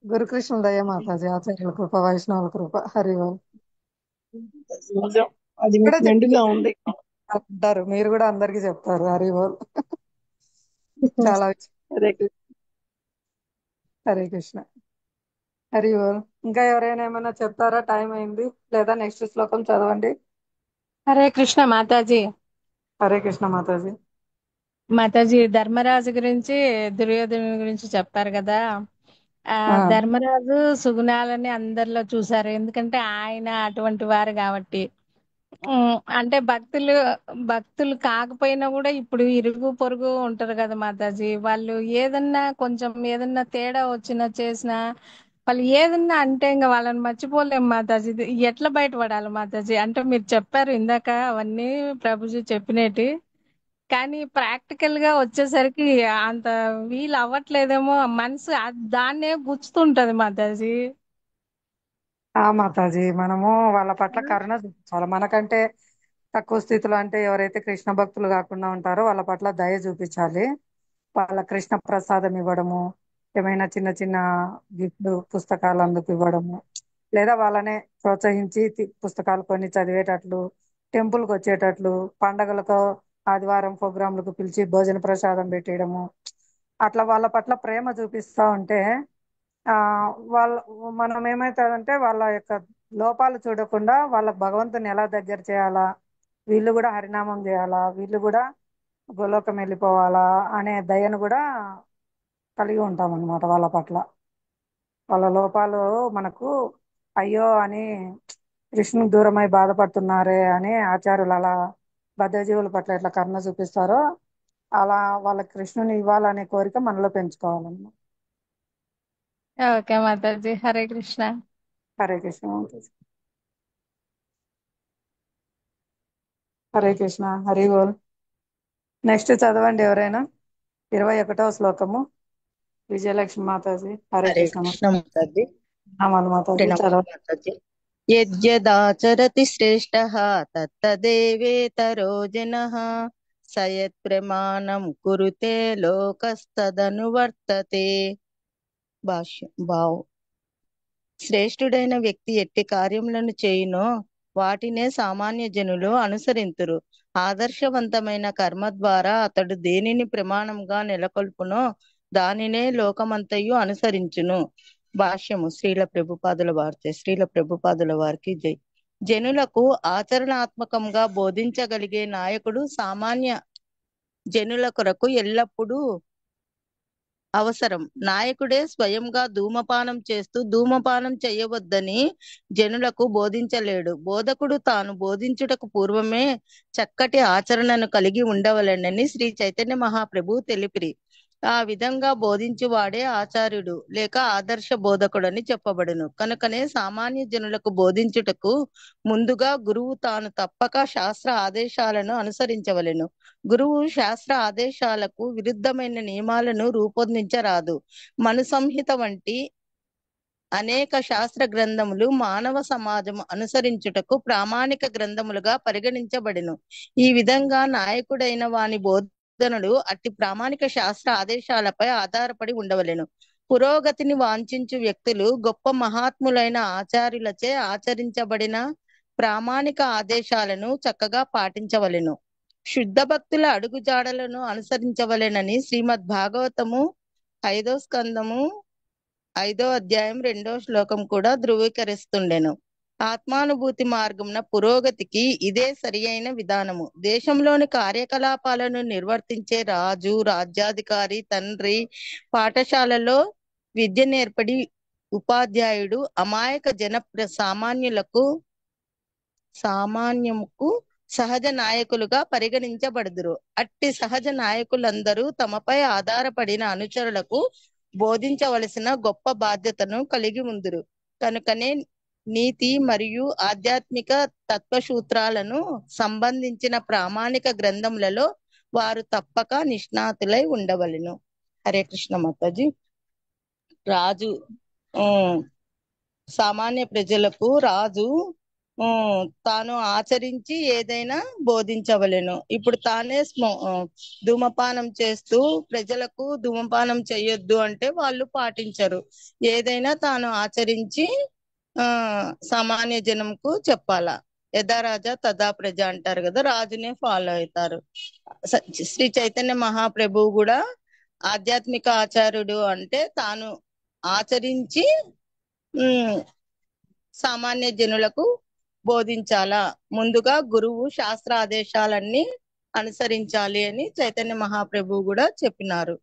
గురుకృష్ణుల దయ మాతాజీ. ఆచార్యుల కృప, వైష్ణవుల కృప. హరి బోల్. నిజం. అది కూడా మీకు మెండుగా ఉంది. చెప్తారు, మీరు కూడా అందరికి చెప్తారు. హరి బోల్. చాలా హరే కృష్ణ. హరే కృష్ణ. హరి బోల్. ఇంకా ఎవరైనా ఏమైనా చెప్తారా? టైం అయింది. లేదా నెక్స్ట్ శ్లోకం చదవండి. హరే కృష్ణ మాతాజీ. హరే కృష్ణ మాతాజీ. మాతాజీ ధర్మరాజు గురించి, దుర్యోధను గురించి చెప్పారు కదా. ఆ, ధర్మరాజు సుగుణాలని అందరిలో చూశారు, ఎందుకంటే ఆయన అటువంటి వారు కాబట్టి. అంటే భక్తులు కాకపోయినా కూడా ఇప్పుడు ఇరుగు పొరుగు ఉంటారు కదా మాతాజీ. వాళ్ళు ఏదన్నా తేడా వచ్చినా చేసినా, వాళ్ళు ఏదన్నా అంటే ఇంకా వాళ్ళని మర్చిపోలేం మాతాజీ. ఇది ఎట్లా బయటపడాలి మాతాజీ? అంటే మీరు చెప్పారు ఇందాక అవన్నీ ప్రభుజీ చెప్పినేటి, కానీ ప్రాక్టికల్ గా వచ్చేసరికి అంత వీలు అవ్వట్లేదేమో. మనసు దాన్నే గుచ్చుతుంటది మాతాజీ. మాతాజీ, మనము వాళ్ళ పట్ల కరుణ చూపించాలి. మనకంటే తక్కువ స్థితిలో అంటే ఎవరైతే కృష్ణ భక్తులు కాకుండా ఉంటారో వాళ్ళ పట్ల దయ చూపించాలి. వాళ్ళ కృష్ణ ప్రసాదం ఇవ్వడము, ఏమైనా చిన్న చిన్న గిఫ్ట్ పుస్తకాలు అందుకు ఇవ్వడము, లేదా వాళ్ళనే ప్రోత్సహించి పుస్తకాలు కొన్ని చదివేటట్లు, టెంపుల్కి వచ్చేటట్లు, పండగలకు ఆదివారం ప్రోగ్రాంలకు పిలిచి భోజన ప్రసాదం పెట్టేయడము, అట్లా వాళ్ళ పట్ల ప్రేమ చూపిస్తా ఉంటే ఆ వాళ్ళ మనం ఏమవుతుందంటే వాళ్ళ యొక్క లోపాలు చూడకుండా వాళ్ళకి భగవంతుని ఎలా దగ్గర చేయాలా, వీళ్ళు కూడా హరినామం చేయాలా, వీళ్ళు కూడా గోలోకం వెళ్ళిపోవాలా అనే దయను కూడా కలిగి ఉంటాం అన్నమాట. వాళ్ళ పట్ల వాళ్ళ లోపాలు మనకు అయ్యో అని కృష్ణుని దూరమై బాధపడుతున్నారే అని ఆచార్యులు అలా బద్ధజీవుల పట్ల ఎట్లా కరుణ చూపిస్తారో అలా వాళ్ళ కృష్ణుని ఇవ్వాలనే కోరిక మనలో పెంచుకోవాలన్నమాట. ఓకే మాతాజీ. హరే కృష్ణ. హరే కృష్ణ మాతాజీ. హరే కృష్ణ. హరి బోల్. నెక్స్ట్ చదవండి ఎవరైనా. 21వ శ్లోకము విజయలక్ష్మి మాతాజీ. హరే హరే కృష్ణ కృష్ణ మాతాజీ. నామాలు మాతాజీ ప్రణామం చదవండి. మాతాజీ. యద్యదాచరతి శ్రేష్టః తత్తదేవేతరో జనః సయత్ ప్రమాణం కురుతే లోకస్తదనువర్తతే. భావ్. శ్రేష్ఠుడైన వ్యక్తి ఎట్టి కార్యములను చేయునో వాటినే సామాన్య జనులు అనుసరింతురు. ఆదర్శవంతమైన కర్మ ద్వారా అతడు దేనిని ప్రమాణంగా నెలకొల్పునో దానినే లోకమంతయు అనుసరించును. భాష్యము శ్రీల ప్రభుపాదుల వారికి జై. జనులకు ఆచరణాత్మకంగా బోధించగలిగే నాయకుడు సామాన్య జనుల కొరకు ఎల్లప్పుడూ అవసరం. నాయకుడే స్వయంగా ధూమపానం చేస్తూ ధూమపానం చేయవద్దని జనులకు బోధించలేడు. బోధకుడు తాను బోధించుటకు పూర్వమే చక్కటి ఆచరణను కలిగి ఉండవలెనని శ్రీ చైతన్య మహాప్రభు తెలిపిరి. ఆ విధంగా బోధించువాడే ఆచార్యుడు లేక ఆదర్శ బోధకుడని చెప్పబడును. కనుకనే సామాన్య జనులకు బోధించుటకు ముందుగా గురువు తాను తప్పక శాస్త్ర ఆదేశాలను అనుసరించవలెను. గురువు శాస్త్ర ఆదేశాలకు విరుద్ధమైన నియమాలను రూపొందించరాదు. మను సంహిత వంటి అనేక శాస్త్ర గ్రంథములు మానవ సమాజం అనుసరించుటకు ప్రామాణిక గ్రంథములుగా పరిగణించబడెను. ఈ విధంగా నాయకుడైన వాని బోధనలు అట్టి ప్రామాణిక శాస్త్ర ఆదేశాలపై ఆధారపడి ఉండవలెను. పురోగతిని వాంఛించు వ్యక్తులు గొప్ప మహాత్ములైన ఆచార్యులచే ఆచరించబడిన ప్రామాణిక ఆదేశాలను చక్కగా పాటించవలెను. శుద్ధ భక్తుల అడుగుజాడలను అనుసరించవలెనని శ్రీమద్ భాగవతము 5వ స్కందము 5వ అధ్యాయం 2వ శ్లోకం కూడా ధృవీకరిస్తుండెను. ఆత్మానుభూతి మార్గమున పురోగతికి ఇదే సరి అయిన విధానము. దేశంలోని కార్యకలాపాలను నిర్వర్తించే రాజు, రాజ్యాధికారి, తండ్రి, పాఠశాలలో విద్య నేర్పడి ఉపాధ్యాయుడు అమాయక సామాన్యముకు సహజ నాయకులుగా పరిగణించబడుదురు. అట్టి సహజ నాయకులందరూ తమపై ఆధారపడిన అనుచరులకు బోధించవలసిన గొప్ప బాధ్యతను కలిగి ఉందురు. కనుకనే నీతి మరియు ఆధ్యాత్మిక తత్వసూత్రాలను సంబంధించిన ప్రామాణిక గ్రంథములలో వారు తప్పక నిష్ణాతులై ఉండవలెను. హరే కృష్ణ మాతాజీ. రాజు సామాన్య ప్రజలకు రాజు తాను ఆచరించి ఏదైనా బోధించవలెను. ఇప్పుడు తానే ధూమపానం చేస్తూ ప్రజలకు ధూమపానం చేయొద్దు అంటే వాళ్ళు పాటించరు. ఏదైనా తాను ఆచరించి సామాన్య జనంకు చెప్పాలా. యథా రాజా తదా ప్రజ అంటారు కదా, రాజునే ఫాలో అవుతారు. శ్రీ చైతన్య మహాప్రభువు కూడా ఆధ్యాత్మిక ఆచార్యుడు అంటే తాను ఆచరించి సామాన్య జనులకు బోధించాలా. ముందుగా గురువు శాస్త్ర ఆదేశాలన్నీ అనుసరించాలి అని చైతన్య మహాప్రభువు కూడా చెప్పినారు.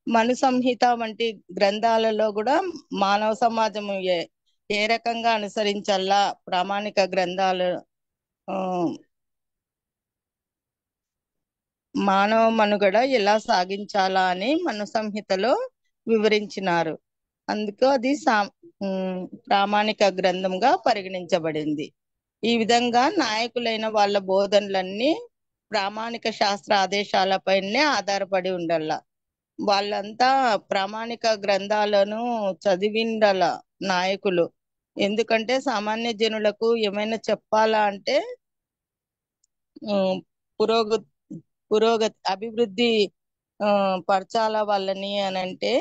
మను సంహిత వంటి గ్రంథాలలో కూడా మానవ సమాజము ఏ రకంగా అనుసరించాలా, ప్రామాణిక గ్రంథాలు మానవ మనుగడ ఎలా సాగించాలా అని మను సంహితలో వివరించినారు. అందుకు అది ప్రామాణిక గ్రంథంగా పరిగణించబడింది. ఈ విధంగా నాయకులైన వాళ్ళ బోధనలన్నీ ప్రామాణిక శాస్త్ర ఆదేశాలపైనే ఆధారపడి ఉండాల. వాళ్ళంతా ప్రామాణిక గ్రంథాలను చదివిండాల నాయకులు. ఎందుకంటే సామాన్య జనులకు ఏమైనా చెప్పాలా అంటే పురోగతి అభివృద్ధి పరచాల వాళ్ళని అని అంటే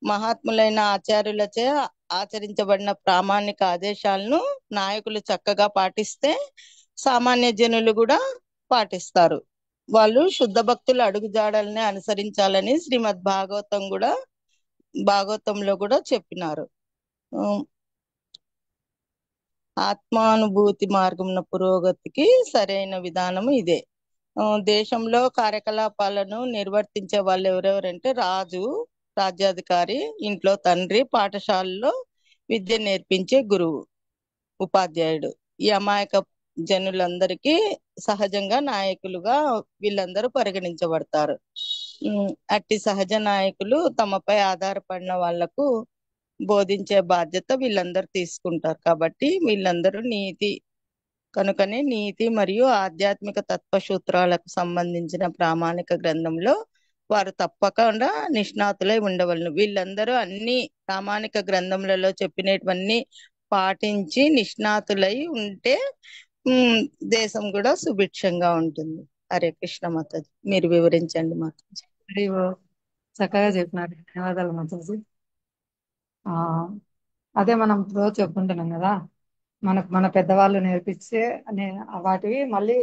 మహాత్ములైన ఆచార్యులచే ఆచరించబడిన ప్రామాణిక ఆదేశాలను నాయకులు చక్కగా పాటిస్తే సామాన్య జనులు కూడా పాటిస్తారు. వాళ్ళు శుద్ధ భక్తులు అడుగుజాడల్ని అనుసరించాలని శ్రీమద్ భాగవతంలో కూడా చెప్పినారు. ఆత్మానుభూతి మార్గమున పురోగతికి సరైన విధానం ఇదే. దేశంలో కార్యకలాపాలను నిర్వర్తించే వాళ్ళు ఎవరెవరంటే రాజు, రాజ్యాధికారి, ఇంట్లో తండ్రి, పాఠశాలలో విద్య నేర్పించే గురువు, ఉపాధ్యాయుడు. ఈ అమాయక జనులందరికీ సహజంగా నాయకులుగా వీళ్ళందరూ పరిగణించబడతారు. అట్టి సహజ నాయకులు తమపై ఆధారపడిన వాళ్లకు బోధించే బాధ్యత వీళ్ళందరూ తీసుకుంటారు. కాబట్టి వీళ్ళందరూ కనుకనే నీతి మరియు ఆధ్యాత్మిక తత్వసూత్రాలకు సంబంధించిన ప్రామాణిక గ్రంథంలో వారు తప్పకుండా నిష్ణాతులై ఉండవలను. వీళ్ళందరూ అన్ని ప్రామాణిక గ్రంథములలో చెప్పినటువన్నీ పాటించి నిష్ణాతులై ఉంటే దేశం కూడా సుభిక్షంగా ఉంటుంది. హరే కృష్ణ మాతాజీ. మీరు వివరించండి మాతాజీ. చక్కగా చెప్పినారు. ధన్యవాదాలు మాతాజీ. అదే మనం రోజు చెప్పుకుంటున్నాం కదా, మన పెద్దవాళ్ళు నేర్పించే వాటివి మళ్ళీ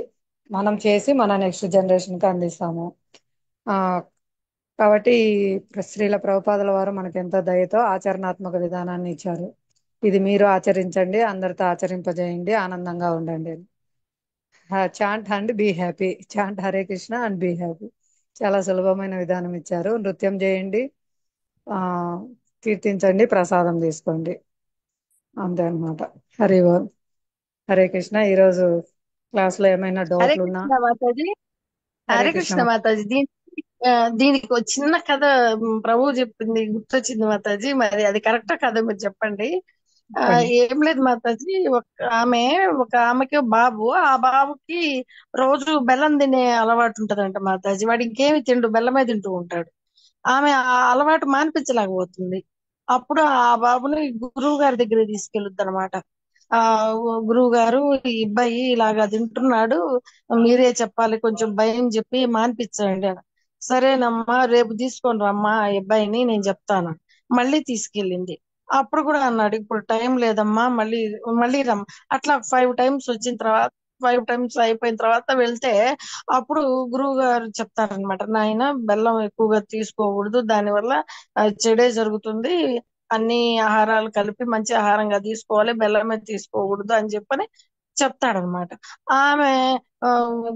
మనం చేసి మన నెక్స్ట్ జనరేషన్కి అందిస్తాము. కాబట్టి శ్రీల ప్రభుపాదుల వారు మనకు ఎంతో దయతో ఆచరణాత్మక విధానాన్ని ఇచ్చారు. ఇది మీరు ఆచరించండి, అందరితో ఆచరింపజేయండి, ఆనందంగా ఉండండి. Chant and be happy, chant Hare Krishna and be happy. చాలా సులభమైన విధానం ఇచ్చారు. నృత్యం చేయండి, కీర్తించండి, ప్రసాదం తీసుకోండి, అంతే అన్నమాట. హరే కృష్ణ. ఈరోజు క్లాస్ లో ఏమైనా డౌట్లు ఉన్నా? హరే కృష్ణ మాతాజీ. దీనికి ఒక చిన్న కథ ప్రభు చెప్పింది గుర్తొచ్చింది మాతాజీ. మరి అది కరెక్టా కదా మీరు చెప్పండి. ఏం లేదు మాతాజీ, ఒక ఆమెకి బాబు, ఆ బాబుకి రోజు బెల్లం తినే అలవాటు ఉంటదంట మాతాజీ. వాడు ఇంకేమి తిండు, బెల్లమే తింటూ ఉంటాడు. ఆమె ఆ అలవాటు మానిపించలేకపోతుంది. అప్పుడు ఆ బాబుని గురువు గారి దగ్గర తీసుకెళ్ళుద్ది అనమాట. గురువు గారు, ఈ అబ్బాయి ఇలాగా తింటున్నాడు, మీరే చెప్పాలి, కొంచెం భయం చెప్పి మానిపించండి అని. సరేనమ్మా, రేపు తీసుకొని రమ్మా ఆ అబ్బాయిని, నేను చెప్తాను. మళ్ళీ తీసుకెళ్ళింది. అప్పుడు కూడా అన్నాడు, ఇప్పుడు టైం లేదమ్మా, మళ్ళీ రమ్మ. అట్లా 5 times వచ్చిన తర్వాత 5 టైమ్స్ అయిపోయిన తర్వాత వెళ్తే అప్పుడు గురువు గారు చెప్తారనమాట, నాయన బెల్లం ఎక్కువగా తీసుకోకూడదు, దానివల్ల చెడే జరుగుతుంది, అన్ని ఆహారాలు కలిపి మంచి ఆహారంగా తీసుకోవాలి, బెల్లమే తీసుకోకూడదు అని చెప్పని చెప్తాడనమాట. ఆమె ఆ,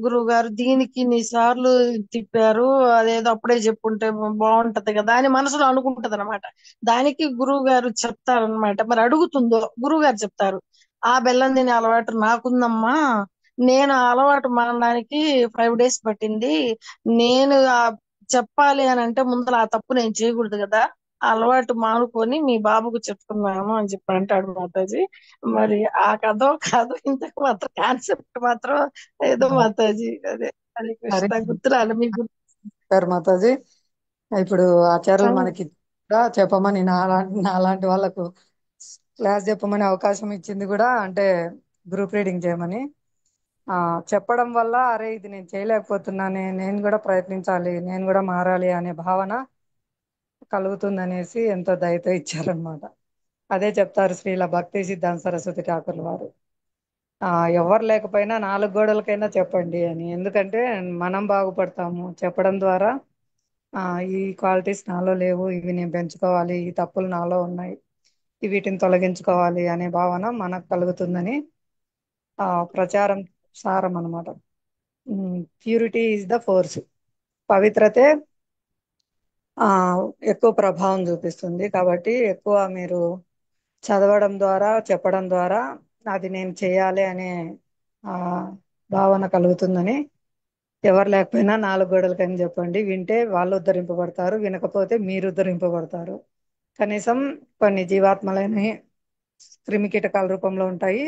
గురువు గారు దీనికి ఇన్నిసార్లు తిప్పారు, అదేదో అప్పుడే చెప్పుంటే బాగుంటది కదా అని మనసులో అనుకుంటది అనమాట. దానికి గురువు గారు చెప్తారనమాట, మరి అడుగుతుందో గురువు గారు చెప్తారు, ఆ బెల్లం తినే అలవాటు నాకుందమ్మా, నేను ఆ అలవాటు మానడానికి 5 డేస్ పట్టింది, నేను చెప్పాలి అని అంటే ముందర ఆ తప్పు నేను చేయకూడదు కదా, ఆ అలవాటు మానుకొని మీ బాబుకు చెప్తున్నాను అని చెప్పి అంటాడు మాతాజీ. మరి ఆ కథో కాదు, ఇంతకు మాత్రం కాన్సెప్ట్ మాత్రం ఏదో మాతాజీ, అదే హరే హరే కృష్ణ, గుర్తురాలి మీకు గారు మాతాజీ. ఇప్పుడు ఆచార్యులు గుర్తు. మనకి కూడా చెప్పమని నాలాంటి వాళ్ళకు క్లాస్ చెప్పమని అవకాశం ఇచ్చింది కూడా, అంటే గ్రూప్ రీడింగ్ చేయమని ఆ చెప్పడం వల్ల అరే ఇది నేను చేయలేకపోతున్నానే, నేను కూడా ప్రయత్నించాలి, నేను కూడా మారాలి అనే భావన కలుగుతుందనేసి ఎంతో దయతో ఇచ్చారనమాట. అదే చెప్తారు శ్రీల భక్తి సిద్ధాంత సరస్వతి ఠాకూర్ వారు, ఆ ఎవరు లేకపోయినా 4 గోడలకైనా చెప్పండి అని. ఎందుకంటే మనం బాగుపడతాము చెప్పడం ద్వారా. ఈ క్వాలిటీస్ నాలో లేవు, ఇవి నేను పెంచుకోవాలి, ఈ తప్పులు నాలో ఉన్నాయి, వీటిని తొలగించుకోవాలి అనే భావన మనకు కలుగుతుందని ప్రచారం సారం అనమాట. Purity is the force. పవిత్రతే ఆ ఎక్కువ ప్రభావం చూపిస్తుంది. కాబట్టి ఎక్కువ మీరు చదవడం ద్వారా, చెప్పడం ద్వారా అది నేను చేయాలి అనే ఆ భావన కలుగుతుందని. ఎవరు లేకపోయినా 4 గోడలకని చెప్పండి, వింటే వాళ్ళు ఉద్ధరింపబడతారు, వినకపోతే మీరు ఉద్ధరింపబడతారు. కనీసం కొన్ని జీవాత్మలని క్రిమి కీటకాల రూపంలో ఉంటాయి,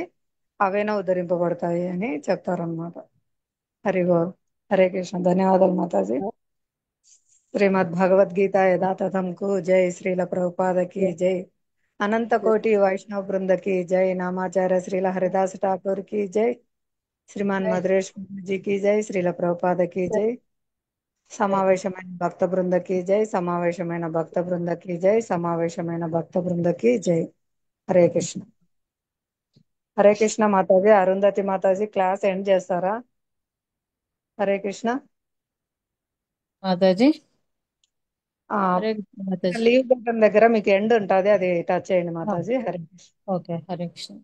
అవైనా ఉద్ధరింపబడతాయి అని చెప్తారనమాట. హరి గోర్. హరే కృష్ణ. ధన్యవాదాలు మాతాజీ. శ్రీమద్ భగవద్గీత యథాతథంకు జై. శ్రీల ప్రభుపాద की జై. అనంత కోటి వైష్ణవ బృంద की జై. నామాచార్య శ్రీల హరిదాస్ ఠాకూర్ की జై. శ్రీమాన్ మధురేష్ జీ की జై. శ్రీల ప్రభుపాద की జై. సమావేశమైన భక్త బృంద की జై. సమావేశమైన భక్త బృంద की జై. సమావేశమైన భక్త బృంద की జై. హరే కృష్ణ. హరే కృష్ణ మాతాజీ. అరుంధతి మాతాజీ క్లాస్ ఎండ్ చేస్తారా? హరే కృష్ణ. మాతాజీ. ఆ హరే కృష్ణ మాతాజీ. లీవ్ బటన్ దగ్గర మీకు ఎండ్ ఉంటుంది, అది టచ్ చేయండి మాతాజీ. హరే కృష్ణ. ఓకే, హరే కృష్ణ.